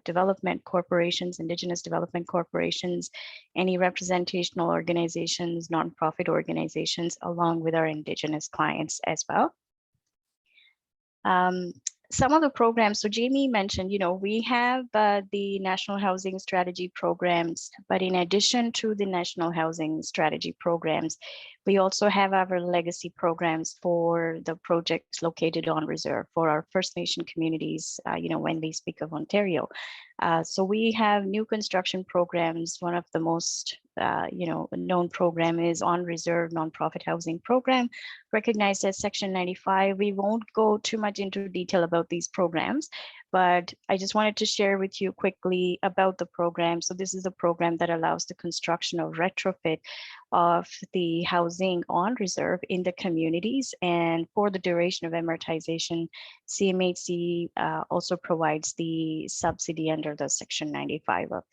development corporations, Indigenous development corporations, any representational organizations, nonprofit organizations, along with our Indigenous clients as well. Some of the programs, so Jamie mentioned, we have the National Housing Strategy programs, but in addition to the National Housing Strategy programs, we also have our legacy programs for the projects located on reserve for our First Nation communities, when we speak of Ontario. So we have new construction programs. One of the most known program is On Reserve Nonprofit Housing Program, recognized as Section 95. We won't go too much into detail about these programs, but I just wanted to share with you quickly about the program. So this is a program that allows the construction of retrofit of the housing on reserve in the communities. And for the duration of amortization, CMHC also provides the subsidy under the Section 95 of.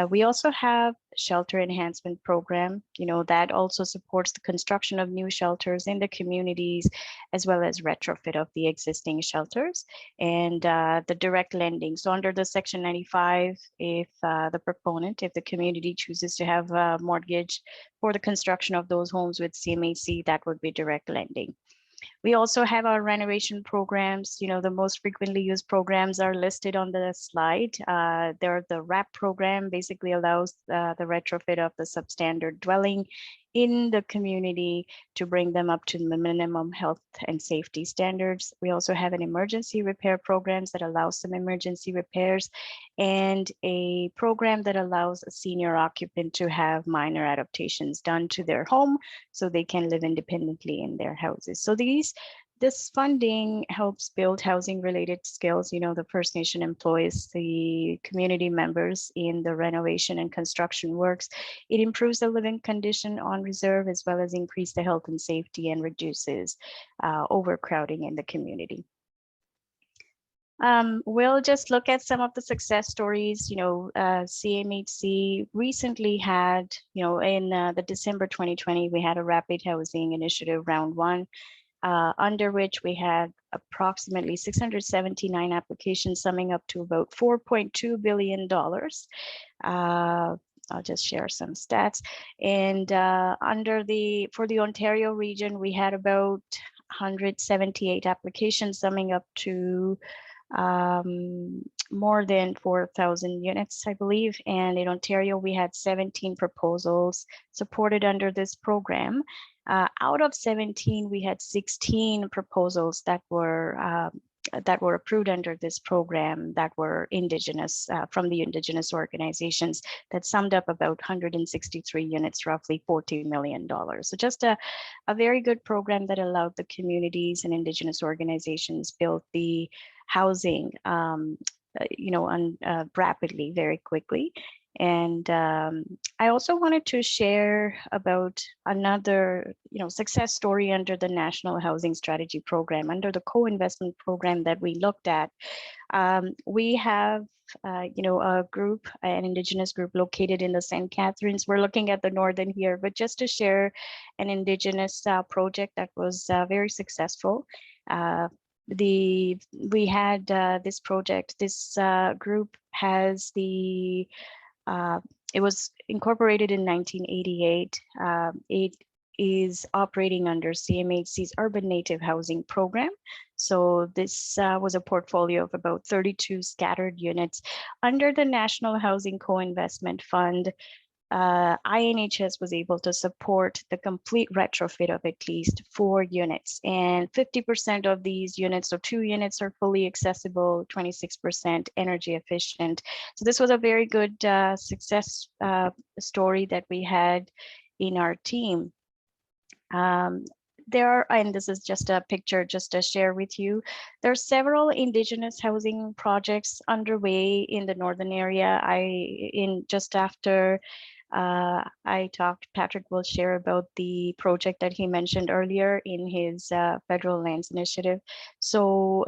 We also have shelter enhancement program, that also supports the construction of new shelters in the communities, as well as retrofit of the existing shelters, and the direct lending. So under the Section 95, if the community chooses to have a mortgage for the construction of those homes with CMHC, that would be direct lending. We also have our renovation programs. The most frequently used programs are listed on the slide. The RAP program basically allows the retrofit of the substandard dwelling in the community to bring them up to the minimum health and safety standards. We also have an emergency repair programs that allows some emergency repairs, and a program that allows a senior occupant to have minor adaptations done to their home so they can live independently in their houses. So this funding helps build housing related skills. You know, the First Nation employs the community members in the renovation and construction works. It improves the living condition on reserve, as well as increase the health and safety, and reduces overcrowding in the community. We'll just look at some of the success stories. You know, CMHC recently had, you know, in the December 2020, we had a rapid housing initiative round 1. Under which we had approximately 679 applications, summing up to about $4.2 billion. I'll just share some stats. And for the Ontario region, we had about 178 applications, summing up to more than 4,000 units, I believe. And in Ontario, we had 17 proposals supported under this program. Out of 17, we had 16 proposals that were approved under this program that were Indigenous, from the Indigenous organizations, that summed up about 163 units, roughly $40 million. So just a very good program that allowed the communities and Indigenous organizations build the housing, you know, rapidly, very quickly. And I also wanted to share about another, you know, success story under the National Housing Strategy Program, under the co-investment program that we looked at. We have, you know, a group, an Indigenous group located in the St. Catharines. We're looking at the northern here, but just to share an Indigenous project that was very successful. We had this project. This group has the it was incorporated in 1988. It is operating under CMHC's Urban Native Housing Program. So this was a portfolio of about 32 scattered units under the National Housing Co-Investment Fund. INHS was able to support the complete retrofit of at least 4 units, and 50% of these units, so 2 units, are fully accessible, 26% energy efficient. So this was a very good success story that we had in our team. There are, and this is just a picture just to share with you, there are several Indigenous housing projects underway in the northern area. Just after I talked, Patrick will share about the project that he mentioned earlier in his federal lands initiative. So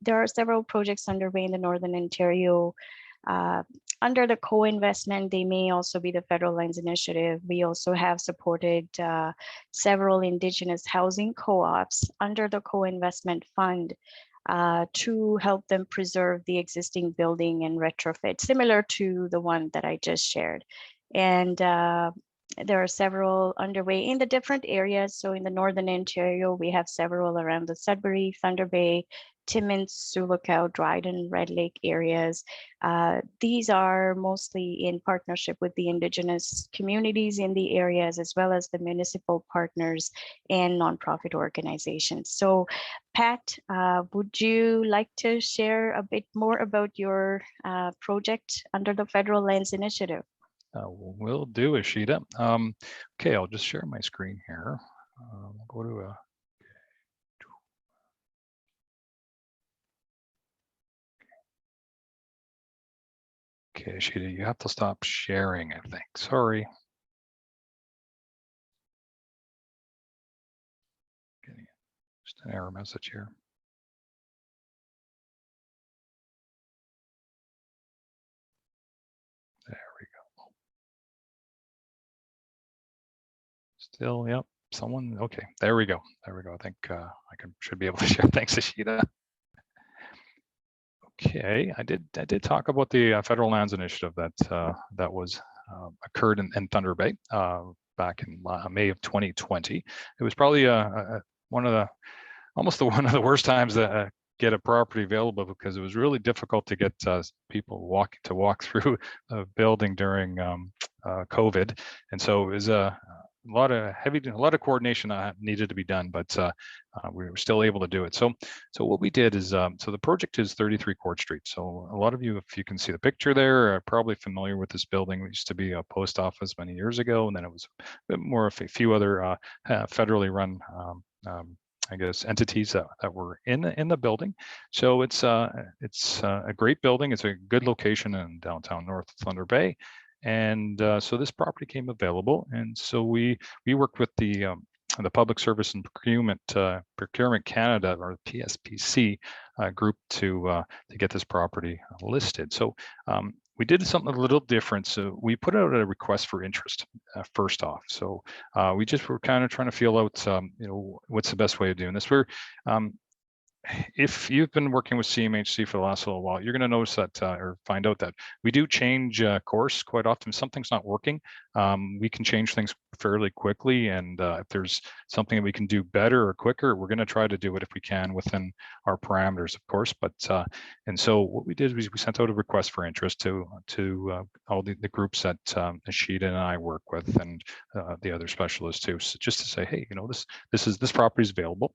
there are several projects underway in the Northern Ontario. Under the co-investment, they may also be the federal lands initiative. We also have supported several Indigenous housing co-ops under the co-investment fund to help them preserve the existing building and retrofit, similar to the one that I just shared. And there are several underway in the different areas. So in the Northern Ontario, we have several around the Sudbury, Thunder Bay, Timmins, Sulacau, Dryden, Red Lake areas. These are mostly in partnership with the Indigenous communities in the areas, as well as the municipal partners and nonprofit organizations. So Pat, would you like to share a bit more about your project under the Federal Lands Initiative? Will do, Ishita. Okay, I'll just share my screen here. We'll go to a Okay, Ishita, you have to stop sharing, I think. Sorry. Getting just an error message here. There we go. Still, yep. Someone, okay, there we go. There we go. I think should be able to share. Thanks, Ishita. Okay, I did talk about the federal lands initiative that was occurred in Thunder Bay back in May of 2020. It was probably one of the worst times to get a property available, because it was really difficult to get people walk through a building during COVID, and so it was lot of coordination needed to be done, but we were still able to do it. So what we did is, so the project is 33 Court Street. So a lot of you, if you can see the picture there, are probably familiar with this building. It used to be a post office many years ago, and then it was a bit more of a few other federally run I guess entities that were in the building. So it's a great building. It's a good location in downtown North Thunder Bay. And so this property came available. And so we worked with the Public Service and Procurement Canada, or PSPC group to get this property listed. So we did something a little different. So we put out a request for interest first off. So we just were kind of trying to feel out, what's the best way of doing this. If you've been working with CMHC for the last little while, you're going to notice that or find out that we do change course quite often. If something's not working, we can change things fairly quickly. And if there's something that we can do better or quicker, we're going to try to do it if we can within our parameters, of course. But and so what we did was we sent out a request for interest to all the groups that Ishita and I work with, and the other specialists too, so just to say, hey, this property is available.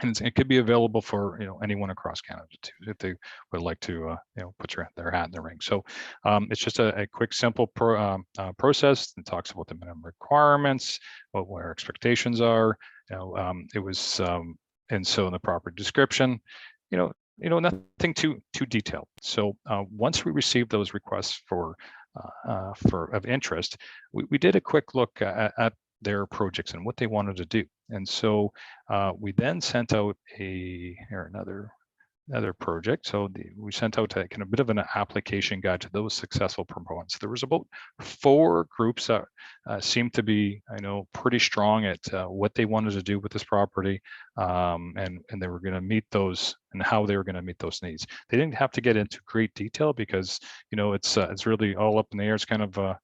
And it could be available for anyone across Canada too, if they would like to put their hat in the ring. So it's just a quick, simple process that talks about the minimum requirements, what our expectations are. It was and so in the property description, nothing too detailed. So once we received those requests of interest, we did a quick look at their projects and what they wanted to do. And so we then sent out another project. So we sent out a kind of bit of an application guide to those successful proponents. There was about 4 groups that seemed to be, pretty strong at what they wanted to do with this property, and they were going to meet those and how they were going to meet those needs. They didn't have to get into great detail because it's really all up in the air. It's kind of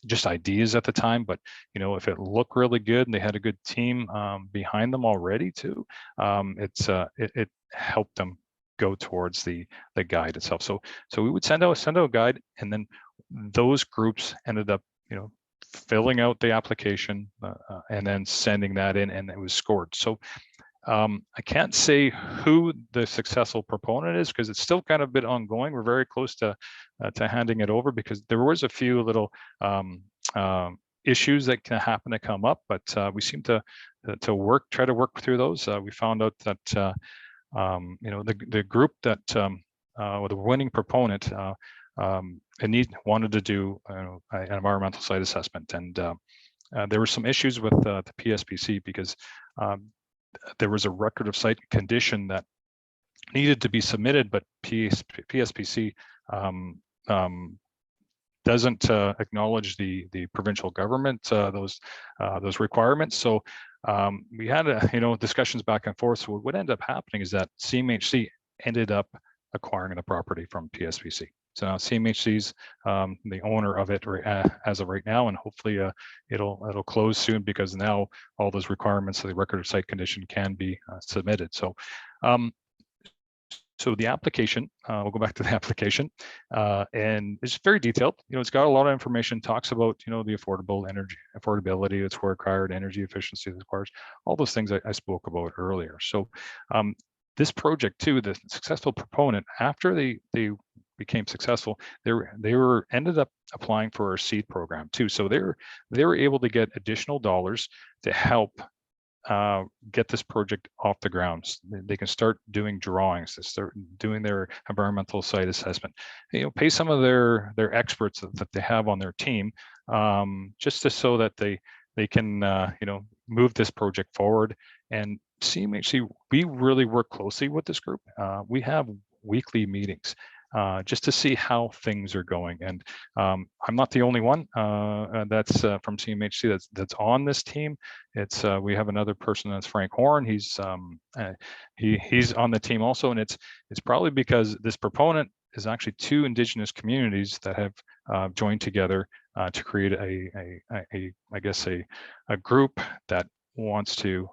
just ideas at the time, but if it looked really good and they had a good team behind them already too, it helped them go towards the guide itself. So we would send out a guide, and then those groups ended up filling out the application and then sending that in, and it was scored. So I can't say who the successful proponent is because it's still kind of a bit ongoing. We're very close to handing it over because there was a few little issues that can happen to come up, but we seem to try to work through those. We found out that the group that or the winning proponent wanted to do an environmental site assessment, and there were some issues with the PSPC because there was a record of site condition that needed to be submitted, but PSPC doesn't acknowledge the provincial government those requirements. So we had discussions back and forth. So what ended up happening is that CMHC ended up acquiring the property from PSPC. So now CMHC's the owner of it as of right now, and hopefully it'll close soon because now all those requirements of the record of site condition can be submitted. So so the application, we'll go back to the application, and it's very detailed. It's got a lot of information, talks about the affordability that's required, energy efficiency that's required, all those things I spoke about earlier. So this project too, the successful proponent, after they became successful, they ended up applying for our seed program too. So they were able to get additional dollars to help get this project off the ground. They can start doing drawings, to start doing their environmental site assessment, pay some of their experts that they have on their team, just so that they can move this project forward. And CMHC, we really work closely with this group. We have weekly meetings just to see how things are going. And I'm not the only one that's from CMHC that's on this team. It's we have another person, that's Frank Horn. He's on the team also, and it's probably because this proponent is actually 2 Indigenous communities that have joined together to create I guess a group that wants to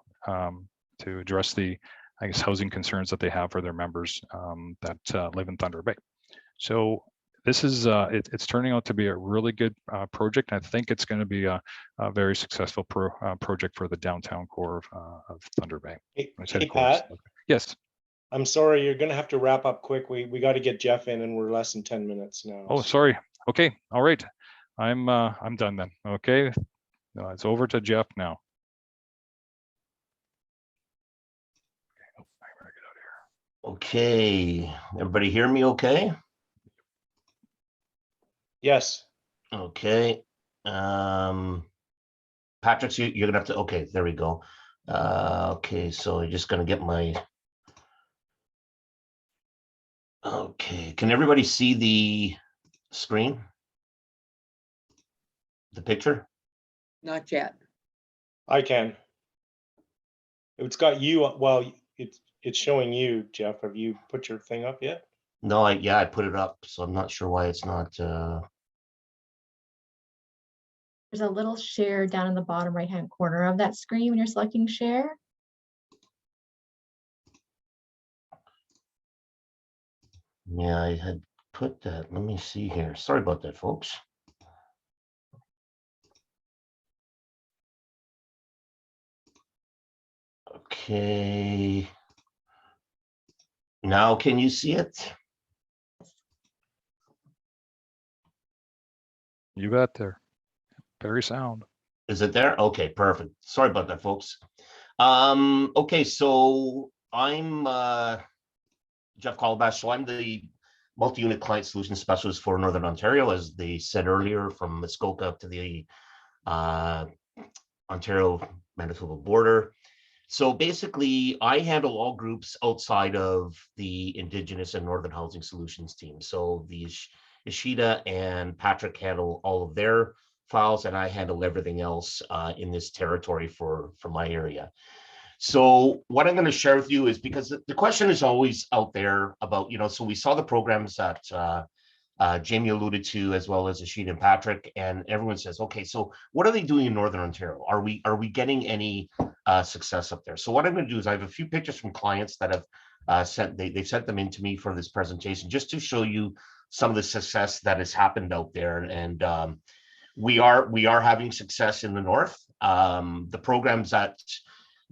address the housing concerns that they have for their members that live in Thunder Bay. So this is it's turning out to be a really good project. I think it's going to be a very successful project for the downtown core of Thunder Bay. Hey, Headquarters. Pat, Yes. I'm sorry, you're gonna have to wrap up quick. We got to get Jeff in, and we're less than 10 minutes now. Oh, sorry. Okay. All right. I'm done then. Okay. It's over to Jeff now. Okay, everybody hear me okay? Yes. Okay. Patrick, you're gonna have to, okay, there we go. Okay, so I'm just gonna get my, okay, can everybody see the screen? The picture? Not yet. I can. It's got you, well, it's showing you, Jeff. Have you put your thing up yet? No, yeah, I put it up, so I'm not sure why it's not, There's a little share down in the bottom right-hand corner of that screen when you're selecting share. yeah, I had put that, let me see here. Sorry about that, folks. Okay. Now, can you see it? You got there. Very sound. Is it there? Okay, perfect. Sorry about that, folks. Okay, so I'm Jeff Kolibash. So I'm the multi-unit client solution specialist for Northern Ontario, as they said earlier, from Muskoka up to the Ontario-Manitoba border. So basically, I handle all groups outside of the Indigenous and Northern Housing Solutions team. So the Ishita and Patrick handle all of their files, and I handle everything else in this territory for my area. So what I'm going to share with you is, because the question is always out there about, so we saw the programs that Jamie alluded to, as well as Ishita and Patrick, and everyone says, okay, so what are they doing in Northern Ontario? Are we getting any success up there? So what I'm going to do is, I have a few pictures from clients that have they've sent them in to me for this presentation, just to show you some of the success that has happened out there. And we are having success in the north. The programs that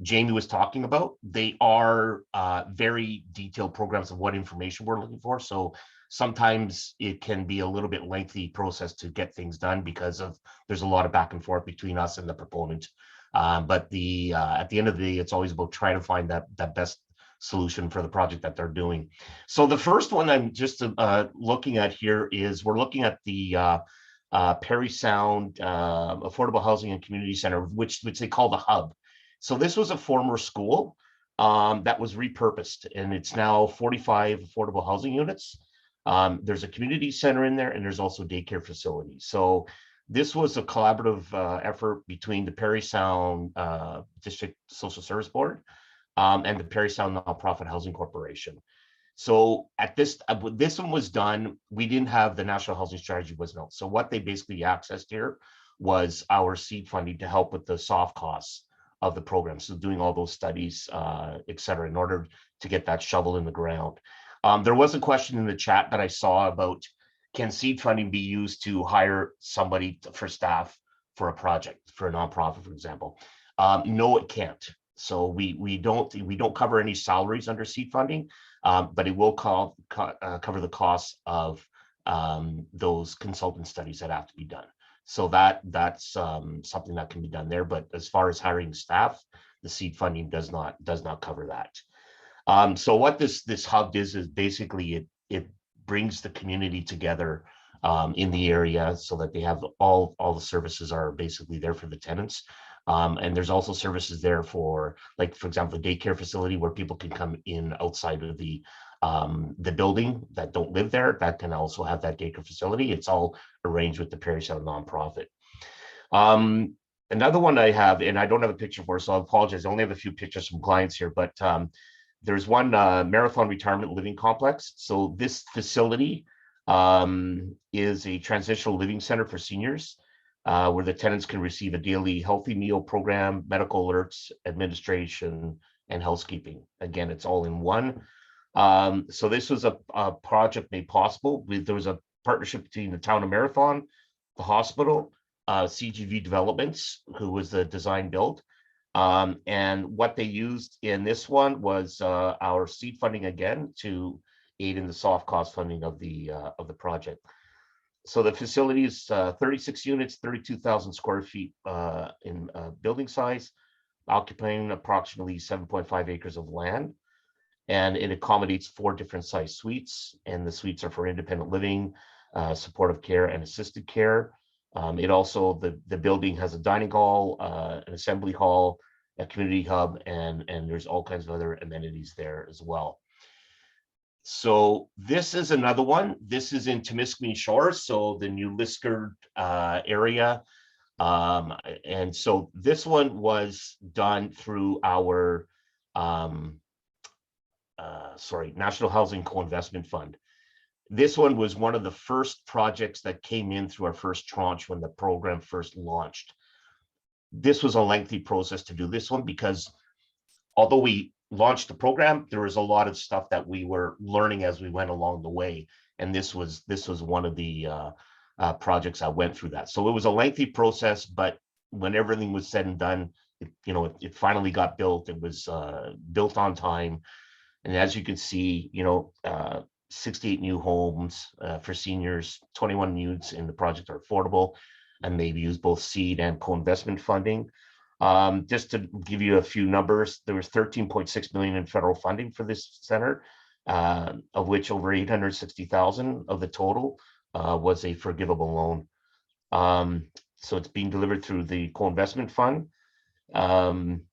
Jamie was talking about, they are very detailed programs of what information we're looking for. So sometimes it can be a little bit lengthy process to get things done, because there's a lot of back and forth between us and the proponent. But at the end of the day, it's always about trying to find that best solution for the project that they're doing. So the first one I'm just looking at here is, we're looking at the Parry Sound Affordable Housing and Community Center, which they call the Hub. So this was a former school that was repurposed, and it's now 45 affordable housing units. There's a community center in there, and there's also daycare facilities. So this was a collaborative effort between the Parry Sound District Social Service Board and the Parry Sound Nonprofit Housing Corporation. So at this one was done, we didn't have the National Housing Strategy was known. So what they basically accessed here was our seed funding to help with the soft costs of the program. So doing all those studies, et cetera, in order to get that shovel in the ground. There was a question in the chat that I saw about, can seed funding be used to hire somebody for staff for a project, for a nonprofit, for example? No, it can't. So we don't cover any salaries under seed funding, but it will cover the costs of those consultant studies that have to be done. So that's something that can be done there. But as far as hiring staff, the seed funding does not cover that. So what this hub is basically it brings the community together in the area, so that they have all the services are basically there for the tenants. And there's also services there for, like, for example, the daycare facility, where people can come in outside of the building that don't live there, that can also have that daycare facility. It's all arranged with the Parry Sound nonprofit. Another one I have, and I don't have a picture for, so I apologize, I only have a few pictures from clients here, but there's one Marathon Retirement Living Complex. So this facility is a transitional living center for seniors, where the tenants can receive a daily healthy meal program, medical alerts, administration, and housekeeping. Again, it's all in one. So this was a project made possible. There was a partnership between the town of Marathon, the hospital, CGV Developments, who was the design build. And what they used in this one was our seed funding again to aid in the soft cost funding of the project. So the facility is 36 units, 32,000 square feet in building size, occupying approximately 7.5 acres of land. And it accommodates 4 different size suites, and the suites are for independent living, supportive care, and assisted care. It also, the building has a dining hall, an assembly hall, a community hub, and there's all kinds of other amenities there as well. So this is another one. This is in Temiskaming Shores, so the New Liskeard area. And so this one was done through our National Housing Co-Investment Fund. This one was one of the first projects that came in through our first tranche when the program first launched. This was a lengthy process to do this one because although we launched the program, there was a lot of stuff that we were learning as we went along the way. And this was one of the projects I went through that. So it was a lengthy process, but when everything was said and done, it finally got built. It was built on time. And as you can see, 68 new homes for seniors, 21 units in the project are affordable, and they've used both seed and co-investment funding. Just to give you a few numbers, there was 13.6 million in federal funding for this center, of which over 860,000 of the total was a forgivable loan. So it's being delivered through the co-investment fund. And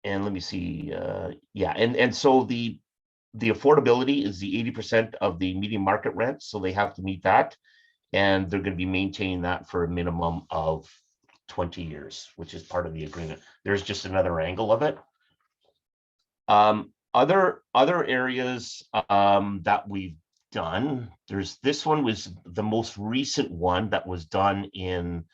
let me see, and so the affordability is the 80% of the median market rent, so they have to meet that, and they're going to be maintaining that for a minimum of 20 years, which is part of the agreement. There's just another angle of it. Other areas that we've done, this one was the most recent one that was done in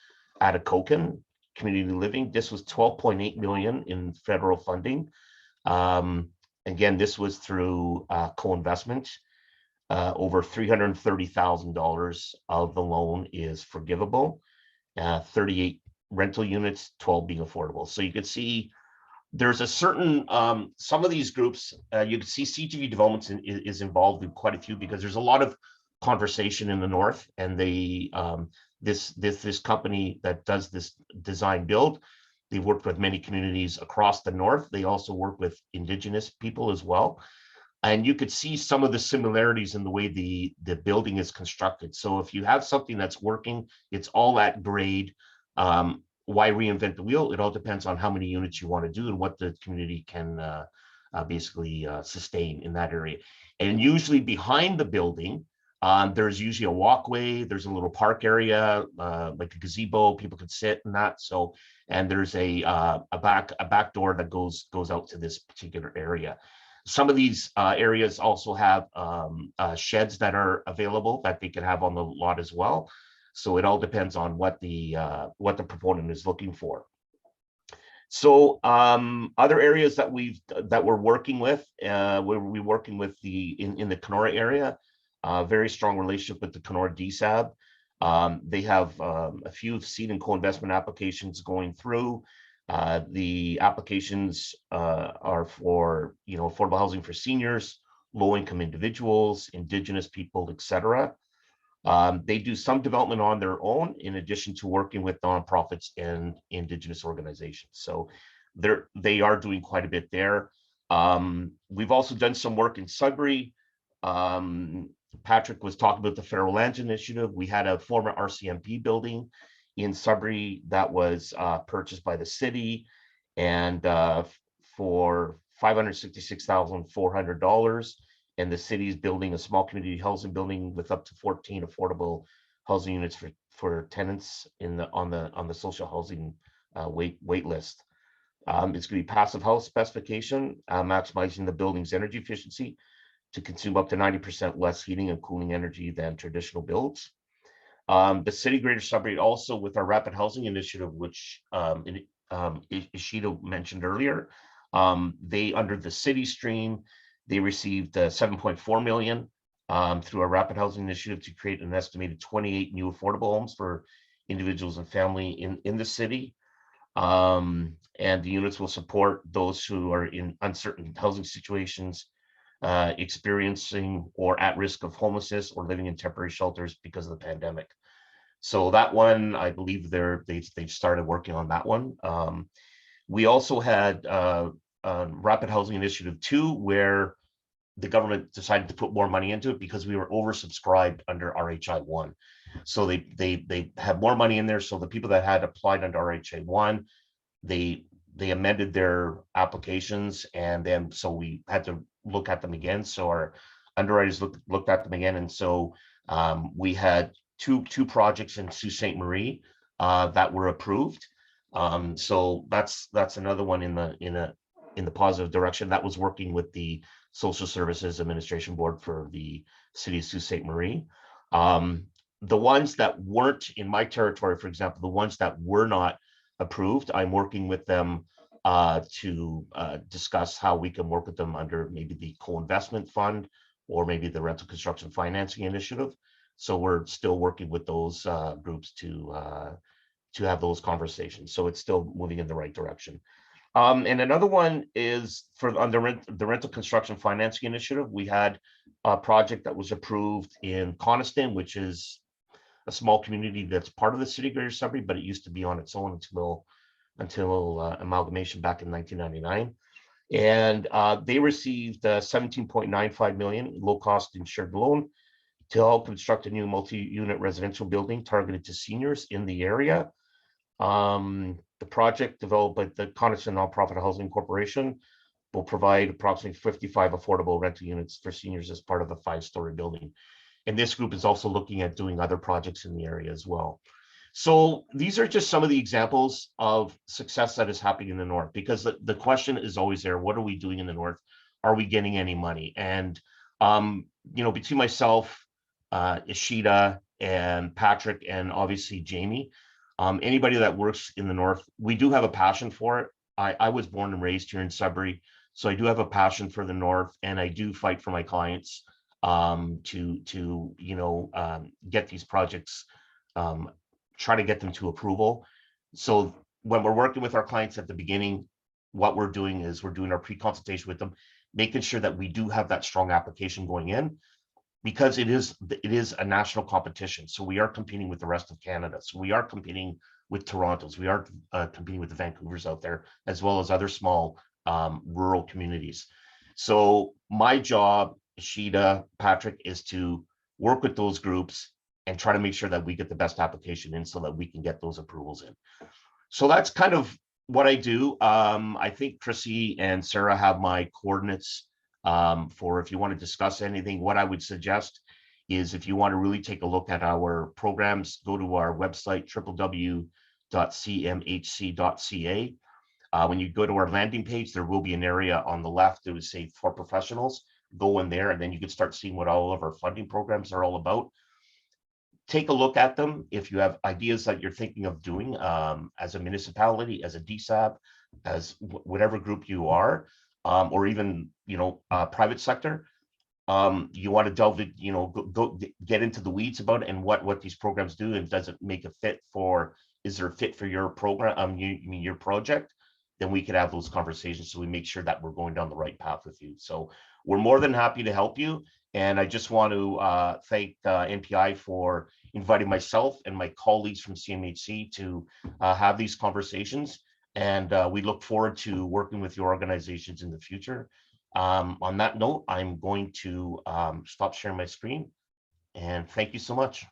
Atikokan Community Living. This was 12.8 million in federal funding. Again, this was through co-investment. Over $330,000 of the loan is forgivable. 38 rental units, 12 being affordable. So you can see there's a certain, some of these groups, you can see CGV Developments is involved in quite a few because there's a lot of conversation in the north, and they this company that does this design build, they worked with many communities across the north. They also work with Indigenous people as well. And you could see some of the similarities in the way the building is constructed. So if you have something that's working, it's all at grade. Why reinvent the wheel? It all depends on how many units you want to do and what the community can basically sustain in that area. And usually behind the building, there's usually a walkway, there's a little park area, like a gazebo, people could sit in that. So, and there's a back door that goes out to this particular area. Some of these areas also have sheds that are available that they can have on the lot as well. So it all depends on what the proponent is looking for. So other areas that we're working with, we're working with in the Kenora area. Very strong relationship with the Kenora DSAB. They have a few seed and co-investment applications going through. The applications are for affordable housing for seniors, low-income individuals, Indigenous people, etc. They do some development on their own in addition to working with nonprofits and Indigenous organizations. So they are doing quite a bit there. We've also done some work in Sudbury. Patrick was talking about the Federal Lands Initiative. We had a former RCMP building in Sudbury that was purchased by the city, and for $566,400. And the city is building a small community housing building with up to 14 affordable housing units for tenants on the social housing wait list. It's going to be passive house specification, maximizing the building's energy efficiency to consume up to 90% less heating and cooling energy than traditional builds. The city Greater Sudbury also, with our rapid housing initiative, which Ishita mentioned earlier, they under the city stream, they received 7.4 million through a rapid housing initiative to create an estimated 28 new affordable homes for individuals and family in the city. And the units will support those who are in uncertain housing situations, experiencing or at risk of homelessness or living in temporary shelters because of the pandemic. So that one, I believe they've started working on that one. We also had Rapid Housing Initiative 2, where the government decided to put more money into it because we were oversubscribed under RHI 1. So they had more money in there. So the people that had applied under RHI 1, they amended their applications, and then so we had to look at them again. So our underwriters looked at them again, and so we had two projects in Sault Ste. Marie that were approved. So that's another one in the positive direction. That was working with the Social Services Administration Board for the City of Sault Ste. Marie. The ones that weren't in my territory, for example, the ones that were not approved, I'm working with them to discuss how we can work with them under maybe the co-investment fund or maybe the rental construction financing initiative. So we're still working with those groups to have those conversations. So it's still moving in the right direction. And another one is on the rental construction financing initiative. We had a project that was approved in Coniston, which is a small community that's part of the city of Greater Sudbury, but it used to be on its own until amalgamation back in 1999. And they received 17.95 million low-cost insured loan to help construct a new multi-unit residential building targeted to seniors in the area. The project developed by the Coniston Nonprofit Housing Corporation will provide approximately 55 affordable rental units for seniors as part of a 5-story building. And this group is also looking at doing other projects in the area as well. So these are just some of the examples of success that is happening in the North, because the question is always there: what are we doing in the North? Are we getting any money? And between myself, Ishita, and Patrick, and obviously Jamie, anybody that works in the North, we do have a passion for it. I was born and raised here in Sudbury, so I do have a passion for the North, and I do fight for my clients to get these projects, try to get them to approval. So when we're working with our clients at the beginning, what we're doing is we're doing our pre-consultation with them, making sure that we do have that strong application going in, because it is a national competition. So we are competing with the rest of Canada. So we are competing with Toronto's, we are competing with the Vancouvers out there, as well as other small rural communities. So my job, Ishita, Patrick, is to work with those groups and try to make sure that we get the best application in so that we can get those approvals in. So that's kind of what I do. I think Chrissy and Sarah have my coordinates for if you want to discuss anything. What I would suggest is, if you want to really take a look at our programs, go to our website, www.cmhc.ca. When you go to our landing page, there will be an area on the left that would say for professionals. Go in there, and then you can start seeing what all of our funding programs are all about. Take a look at them. If you have ideas that you're thinking of doing as a municipality, as a DSAB, as whatever group you are, or even private sector, you want to delve in, go get into the weeds about it and what these programs do, and does it make a fit for? Is there a fit for your program? Your project? Then we could have those conversations, so we make sure that we're going down the right path with you. So we're more than happy to help you. And I just want to thank NPI for inviting myself and my colleagues from CMHC to have these conversations. And we look forward to working with your organizations in the future. On that note, I'm going to stop sharing my screen. And thank you so much.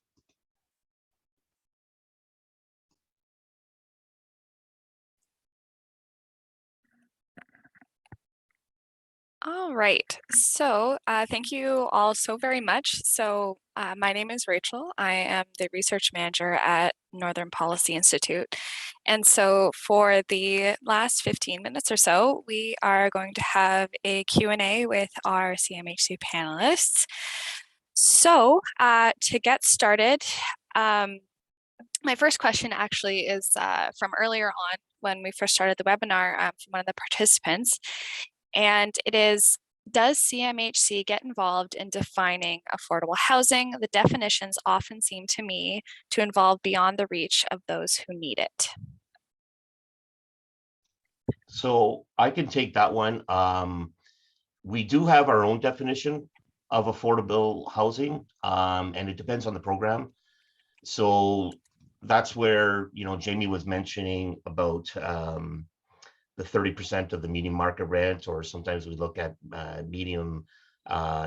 All right, so thank you all so very much. So my name is Rachel. I am the research manager at Northern Policy Institute. And so for the last 15 minutes or so, we are going to have a Q&A with our CMHC panelists. So to get started, my first question actually is from earlier on when we first started the webinar from one of the participants. And it is, Does CMHC get involved in defining affordable housing? The definitions often seem to me to involve beyond the reach of those who need it. So I can take that one. We do have our own definition of affordable housing, and it depends on the program. So that's where, Jamie was mentioning about the 30% of the median market rent, or sometimes we look at medium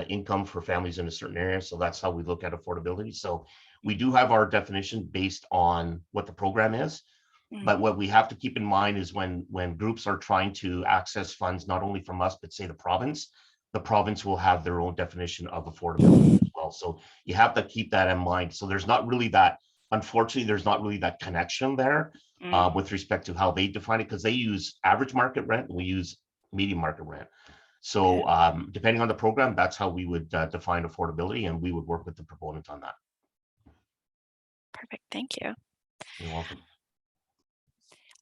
income for families in a certain area. So that's how we look at affordability. So we do have our definition based on what the program is. But what we have to keep in mind is when groups are trying to access funds, not only from us, but say the province will have their own definition of affordability as well. So you have to keep that in mind. So there's not really that, unfortunately, there's not really that connection there with respect to how they define it, because they use average market rent and we use median market rent. So depending on the program, that's how we would define affordability, and we would work with the proponent on that. Perfect, thank you. You're welcome.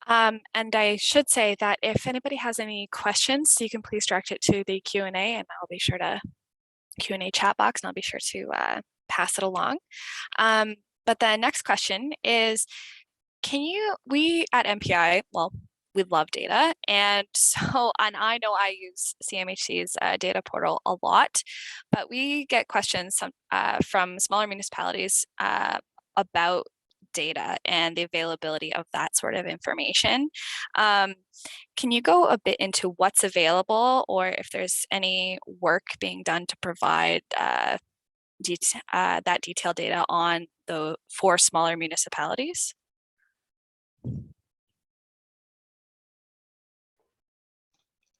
And I should say that if anybody has any questions, you can please direct it to the Q&A, and I'll be sure to Q&A chat box, and I'll be sure to pass it along. But the next question is, we at NPI, well, we love data. And I know I use CMHC's data portal a lot, but we get questions from smaller municipalities about data and the availability of that sort of information. Can you go a bit into what's available, or if there's any work being done to provide that detailed data for smaller municipalities?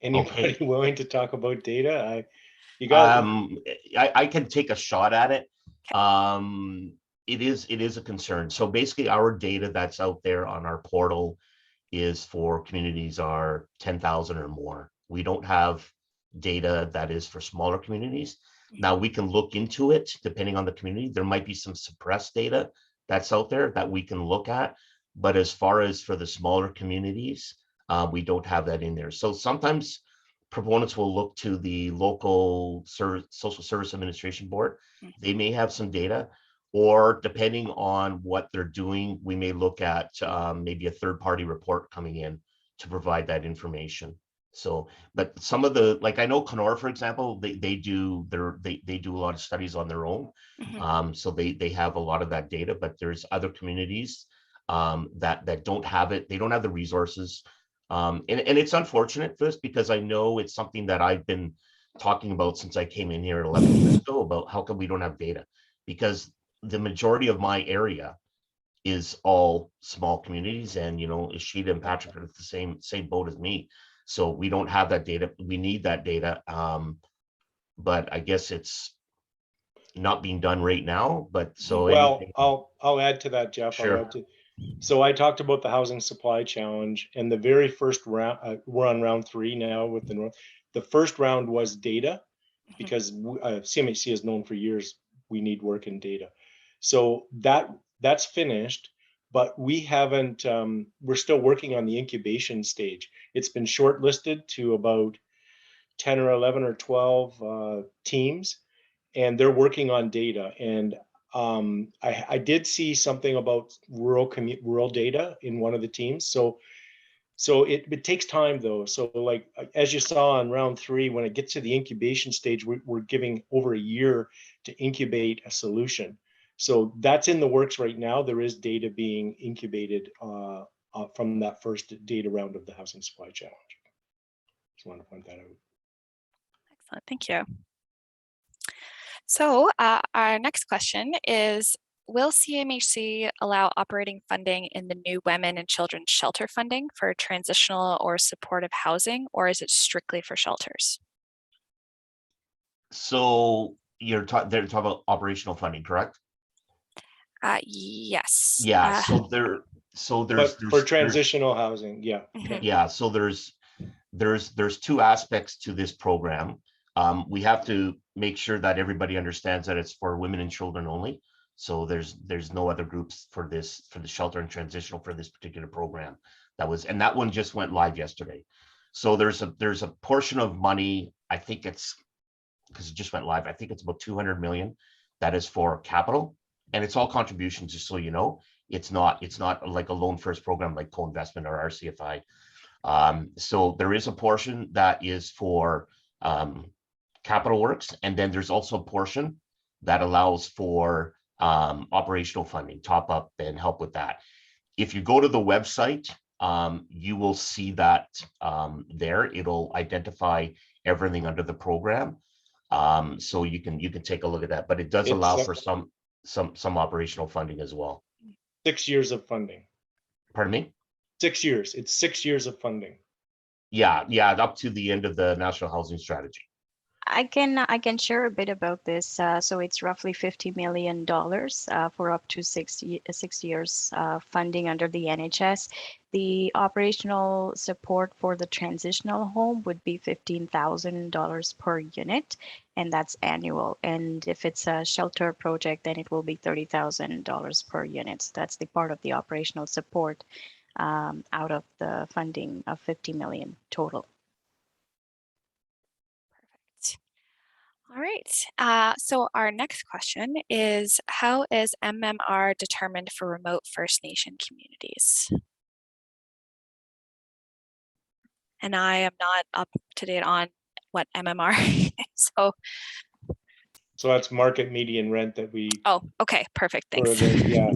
Anybody willing to talk about data? I can take a shot at it. Okay. It is a concern. So basically our data that's out there on our portal is for communities are 10,000 or more. We don't have data that is for smaller communities. Now we can look into it depending on the community. There might be some suppressed data that's out there that we can look at. But as far as for the smaller communities, we don't have that in there. So sometimes proponents will look to the local social service administration board. They may have some data, or depending on what they're doing, we may look at maybe a third-party report coming in to provide that information. So, but some of the, like I know Kenora, for example, they do a lot of studies on their own. So they have a lot of that data, but there's other communities that don't have it. They don't have the resources. And it's unfortunate for this, because I know it's something that I've been talking about since I came in here 11 years ago, about how come we don't have data, because the majority of my area is all small communities, and Ishita and Patrick are the same boat as me. So we don't have that data. We need that data. But I guess it's not being done right now. But so I'll add to that, Jeff. Sure. So I talked about the housing supply challenge, and the very first round, we're on round 3 now with the North. The first round was data, because CMHC has known for years we need work in data. So that's finished, but we haven't, we're still working on the incubation stage. It's been shortlisted to about 10 or 11 or 12 teams, and they're working on data. And I did see something about rural data in one of the teams. So it takes time though. So like, as you saw in round 3, when it gets to the incubation stage, we're giving over a year to incubate a solution. So that's in the works right now. There is data being incubated from that first data round of the housing supply challenge. Just want to point that out. Excellent, thank you. So our next question is, will CMHC allow operating funding in the new women and children's shelter funding for transitional or supportive housing, or is it strictly for shelters? So they're talking about operational funding, correct? Yes. Yeah. So there's for transitional housing. Yeah. Okay. Yeah. So there's 2 aspects to this program. We have to make sure that everybody understands that it's for women and children only. So there's no other groups for the shelter and transitional for this particular program. That one just went live yesterday. So there's a portion of money, I think it's because it just went live. I think it's about 200 million. That is for capital, and it's all contributions. Just so you know, it's not like a loan first program like co-investment or RCFI. So there is a portion that is for capital works, and then there's also a portion that allows for operational funding, top up and help with that. If you go to the website, you will see that there. It'll identify everything under the program, so you can take a look at that. But it does allow for some operational funding as well. 6 years of funding. Pardon me? 6 years. It's 6 years of funding. Yeah, up to the end of the National Housing Strategy. I can share a bit about this. So it's roughly $50 million for up to 6 years funding under the NHS. The operational support for the transitional home would be $15,000 per unit, and that's annual. And if it's a shelter project, then it will be $30,000 per unit. So that's the part of the operational support out of the funding of 50 million total. All right. So our next question is, how is MMR determined for remote First Nation communities? And I am not up to date on what MMR is. So that's market median rent that we. Oh, okay, perfect. Thanks. Yeah,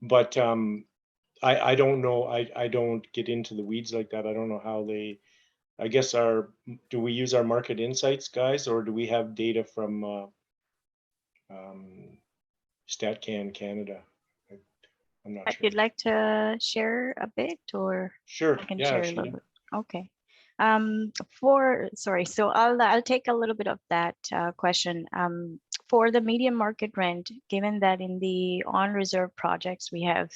but I don't know. I don't get into the weeds like that. I don't know how they. I guess do we use our market insights guys, or do we have data from StatCan Canada? I'm not If sure. you'd like to share a bit, or Sure. I can Yeah, share a Ishita. little bit. Okay. So I'll take a little bit of that question. For the median market rent, given that in the on-reserve projects we have,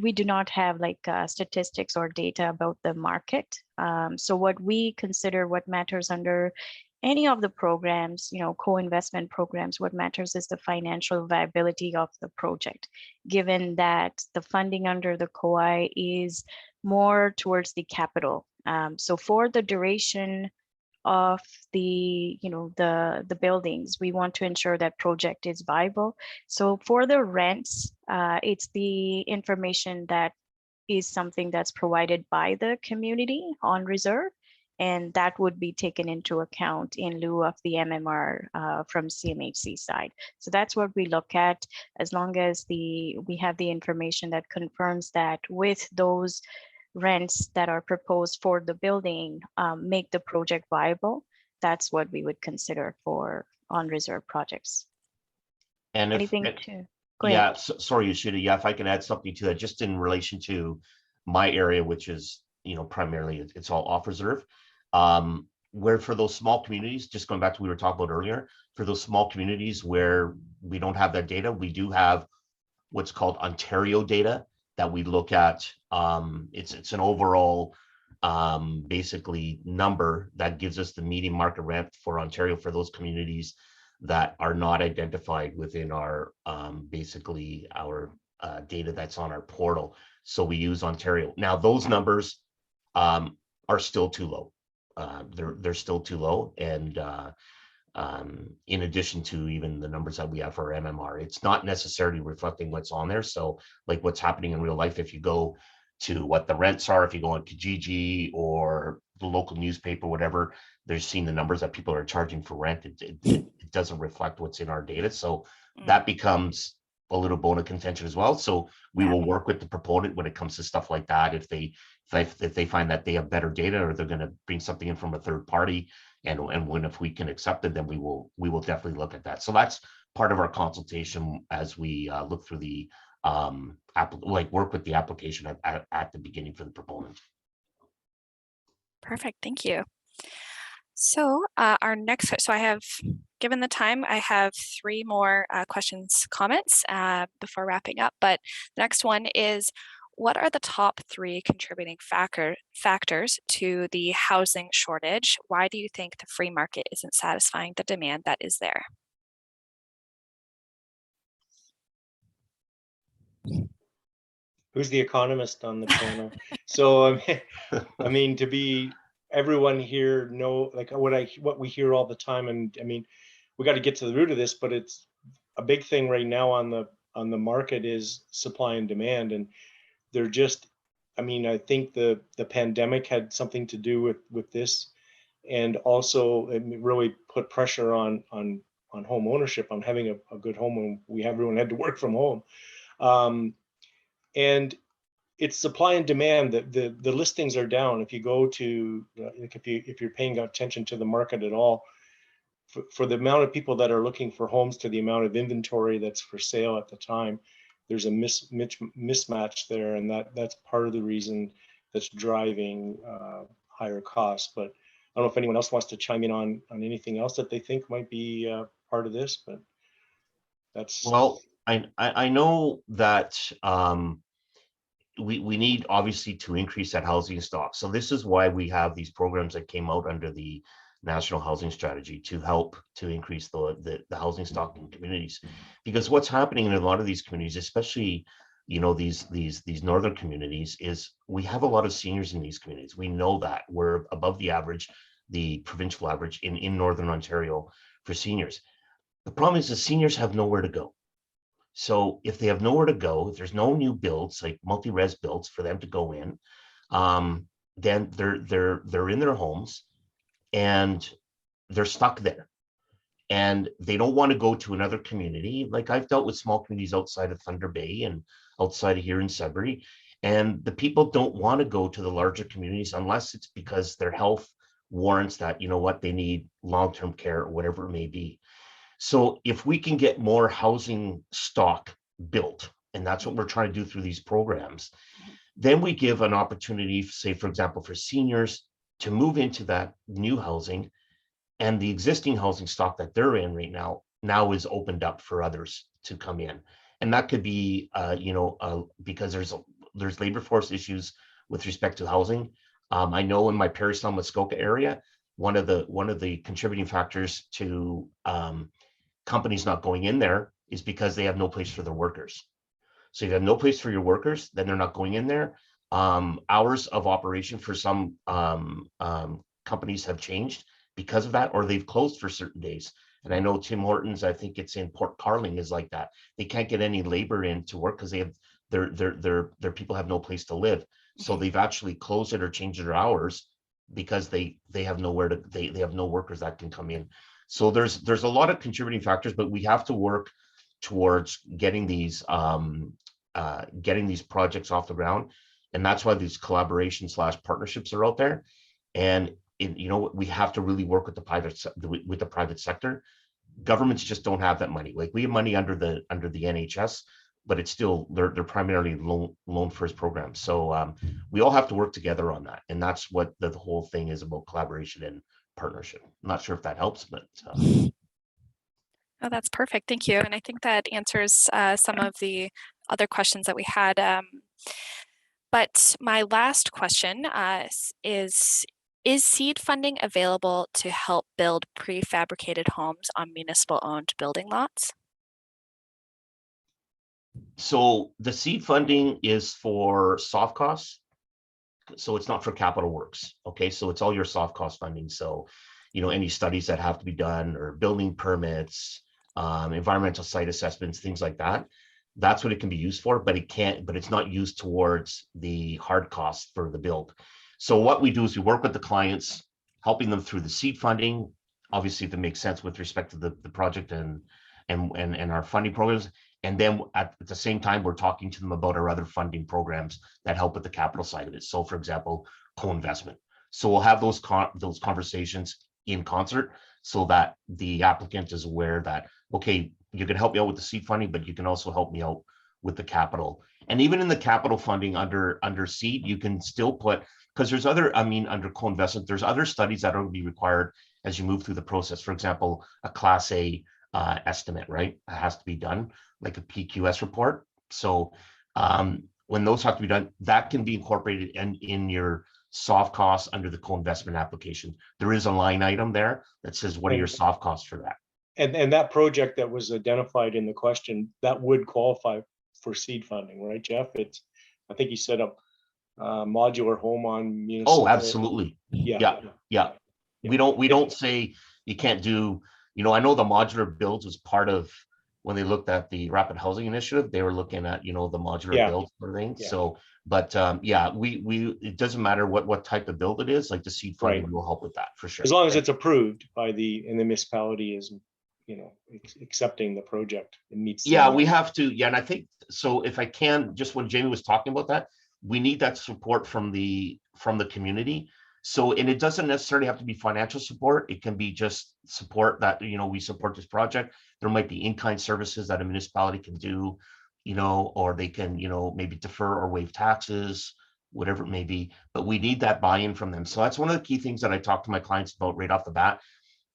we do not have like statistics or data about the market. So what we consider, what matters under any of the programs, co-investment programs, what matters is the financial viability of the project, given that the funding under the COI is more towards the capital. So for the duration of the buildings, we want to ensure that project is viable. So for the rents, it's the information that is something that's provided by the community on reserve, and that would be taken into account in lieu of the MMR from CMHC side. So that's what we look at. As long as we have the information that confirms that with those rents that are proposed for the building make the project viable, that's what we would consider for on-reserve projects. And anything if, to go ahead. sorry, Ishita. Yeah, if I can add something to that, just in relation to my area, which is primarily it's all off reserve. Where for those small communities, just going back to what we were talking about earlier, for those small communities where we don't have that data, we do have what's called Ontario data that we look at. It's an overall basically number that gives us the median market rent for Ontario for those communities that are not identified within our basically our data that's on our portal. So we use Ontario. Now those numbers are still too low. They're still too low, and in addition to even the numbers that we have for our MMR, it's not necessarily reflecting what's on there. So like what's happening in real life, if you go to what the rents are, if you go on Kijiji or the local newspaper, whatever, they're seeing the numbers that people are charging for rent. It doesn't reflect what's in our data. So that becomes a little bone of contention as well. So we will work with the proponent when it comes to stuff like that. If they find that they have better data, or they're going to bring something in from a third party, and if we can accept it, then we will definitely look at that. So that's part of our consultation as we look through the work with the application at the beginning for the proponent. Perfect, thank you. So our next, so I have, given the time, I have 3 more questions, comments before wrapping up. But the next one is, what are the top 3 contributing factors to the housing shortage? Why do you think the free market isn't satisfying the demand that is there? Who's the economist on the panel? So I mean, to be everyone here know, like what we hear all the time. And I mean, we got to get to the root of this, but it's a big thing right now on the market is supply and demand. And they're just, I mean, I think the pandemic had something to do with this. And also it really put pressure on home ownership, on having a good home when everyone had to work from home. And it's supply and demand. That the listings are down. If you go to, like if you're paying attention to the market at all, for the amount of people that are looking for homes to the amount of inventory that's for sale at the time, there's a mismatch there, and that's part of the reason that's driving higher costs. But I don't know if anyone else wants to chime in on anything else that they think might be part of this, but that's. Well, I know that we need obviously to increase that housing stock. So this is why we have these programs that came out under the National Housing Strategy to help to increase the housing stock in communities. Because what's happening in a lot of these communities, especially, you know, these northern communities, is we have a lot of seniors in these communities. We know that we're above the average, the provincial average in Northern Ontario for seniors. The problem is the seniors have nowhere to go. So if they have nowhere to go, if there's no new builds, like multi-res builds for them to go in, then they're in their homes and they're stuck there. And they don't want to go to another community. Like I've dealt with small communities outside of Thunder Bay and outside of here in Sudbury, and the people don't want to go to the larger communities unless it's because their health warrants that, you know what, they need long-term care or whatever it may be. So if we can get more housing stock built, and that's what we're trying to do through these programs, then we give an opportunity, say, for example, for seniors to move into that new housing, and the existing housing stock that they're in right now is opened up for others to come in. And that could be, because there's labor force issues with respect to housing. I know in my Parry-Sound Muskoka area, one of the contributing factors to companies not going in there is because they have no place for their workers. So if you have no place for your workers, then they're not going in there. Hours of operation for some companies have changed because of that, or they've closed for certain days. And I know Tim Hortons, I think it's in Port Carling, is like that. They can't get any labor in to work because they have their people have no place to live. So they've actually closed it or changed their hours because they have nowhere to, they have no workers that can come in. So there's a lot of contributing factors, but we have to work towards getting these projects off the ground. And that's why these collaboration / partnerships are out there. And we have to really work with the private sector. Governments just don't have that money. Like we have money under the NHS, but it's still they're primarily loan first programs. So we all have to work together on that, and that's what the whole thing is about: collaboration and partnership. I'm not sure if that helps, but oh, that's perfect. Thank you. And I think that answers some of the other questions that we had. But my last question is seed funding available to help build prefabricated homes on municipal owned building lots? So the seed funding is for soft costs. So it's not for capital works. Okay, so it's all your soft cost funding. So, any studies that have to be done, or building permits, environmental site assessments, things like that. That's what it can be used for, but it's not used towards the hard costs for the build. So what we do is we work with the clients, helping them through the seed funding, obviously if it makes sense with respect to the project and our funding programs. And then at the same time, we're talking to them about our other funding programs that help with the capital side of it. So for example, co-investment. So we'll have those conversations in concert so that the applicant is aware that, okay, you can help me out with the seed funding, but you can also help me out with the capital. And even in the capital funding under seed, you can still put, because there's under co-investment, there's other studies that are going to be required as you move through the process. For example, a Class A estimate, right? It has to be done, like a PQS report. So when those have to be done, that can be incorporated in your soft costs under the co-investment application. There is a line item there that says, what are your soft costs for that? And that project that was identified in the question, that would qualify for seed funding, right, Jeff? I think you said modular home on municipal. Oh, absolutely. Yeah. Yeah. We don't say you can't do, I know the modular builds was part of when they looked at the rapid housing initiative, they were looking at, the modular build sort of thing. Yeah. So, but yeah, it doesn't matter what type of build it is, like the seed funding will help with that for sure. As long as it's approved by the municipality is, accepting the project. It meets. Yeah, we have to. Yeah, and I think so. If I can, just when Jamie was talking about that, we need that support from the community. So, and it doesn't necessarily have to be financial support. It can be just support that, we support this project. There might be in-kind services that a municipality can do, or they can, maybe defer or waive taxes, whatever it may be. But we need that buy-in from them. So that's one of the key things that I talk to my clients about right off the bat.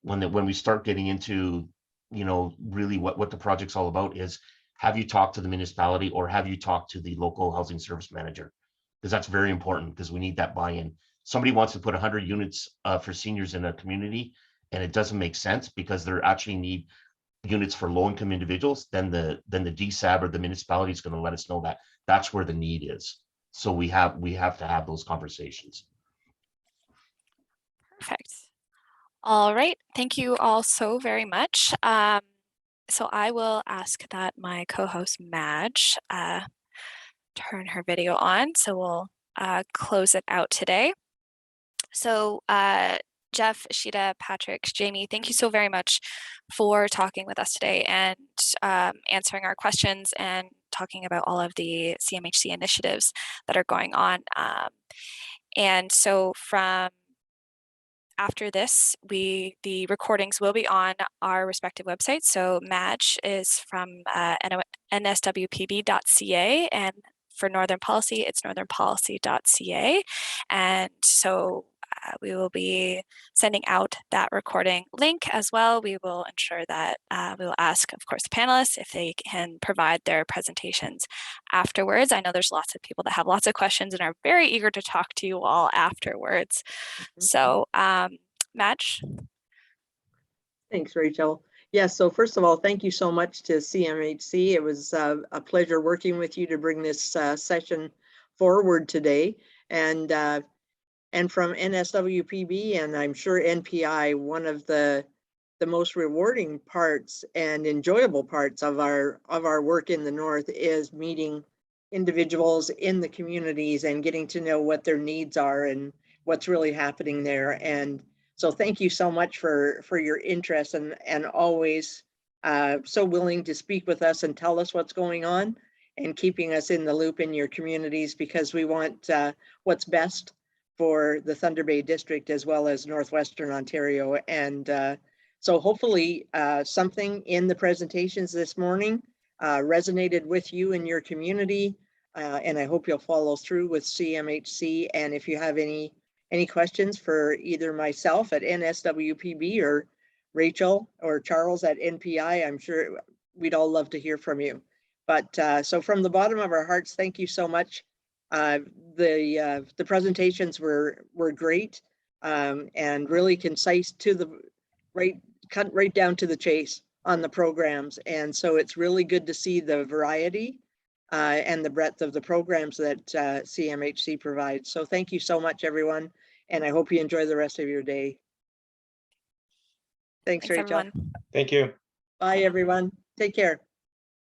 When we start getting into, really what the project's all about is, have you talked to the municipality or have you talked to the local housing service manager? Because that's very important, because we need that buy-in. Somebody wants to put 100 units for seniors in a community, and it doesn't make sense because they actually need units for low-income individuals. Then the DSAB or the municipality is going to let us know that that's where the need is. So we have to have those conversations. Perfect. All right. Thank you all so very much. So I will ask that my co-host Madge turn her video on. So we'll close it out today. So Jeff, Ishita, Patrick, Jamie, thank you so very much for talking with us today and answering our questions and talking about all of the CMHC initiatives that are going on. And so from after this, the recordings will be on our respective websites. So Madge is from NSWPB.ca, and for Northern Policy, it's northernpolicy.ca. And so we will be sending out that recording link as well. We will ensure that we will ask, of course, the panelists if they can provide their presentations afterwards. I know there's lots of people that have lots of questions and are very eager to talk to you all afterwards. So, Madge. Thanks, Rachel. Yes, so first of all, thank you so much to CMHC. It was a pleasure working with you to bring this session forward today. And from NSWPB, and I'm sure NPI, one of the most rewarding parts and enjoyable parts of our work in the North is meeting individuals in the communities and getting to know what their needs are and what's really happening there. And so thank you so much for your interest and always so willing to speak with us and tell us what's going on and keeping us in the loop in your communities, because we want what's best for the Thunder Bay District as well as Northwestern Ontario. And so hopefully something in the presentations this morning resonated with you and your community. And I hope you'll follow through with CMHC. And if you have any questions for either myself at NSWPB or Rachel or Charles at NPI, I'm sure we'd all love to hear from you. But so from the bottom of our hearts, thank you so much. The presentations were great and really concise, to the cut right down to the chase on the programs. And so it's really good to see the variety and the breadth of the programs that CMHC provides. So thank you so much, everyone. And I hope you enjoy the rest of your day. Thanks, Rachel. Everyone. Thank you. Bye, everyone. Take care.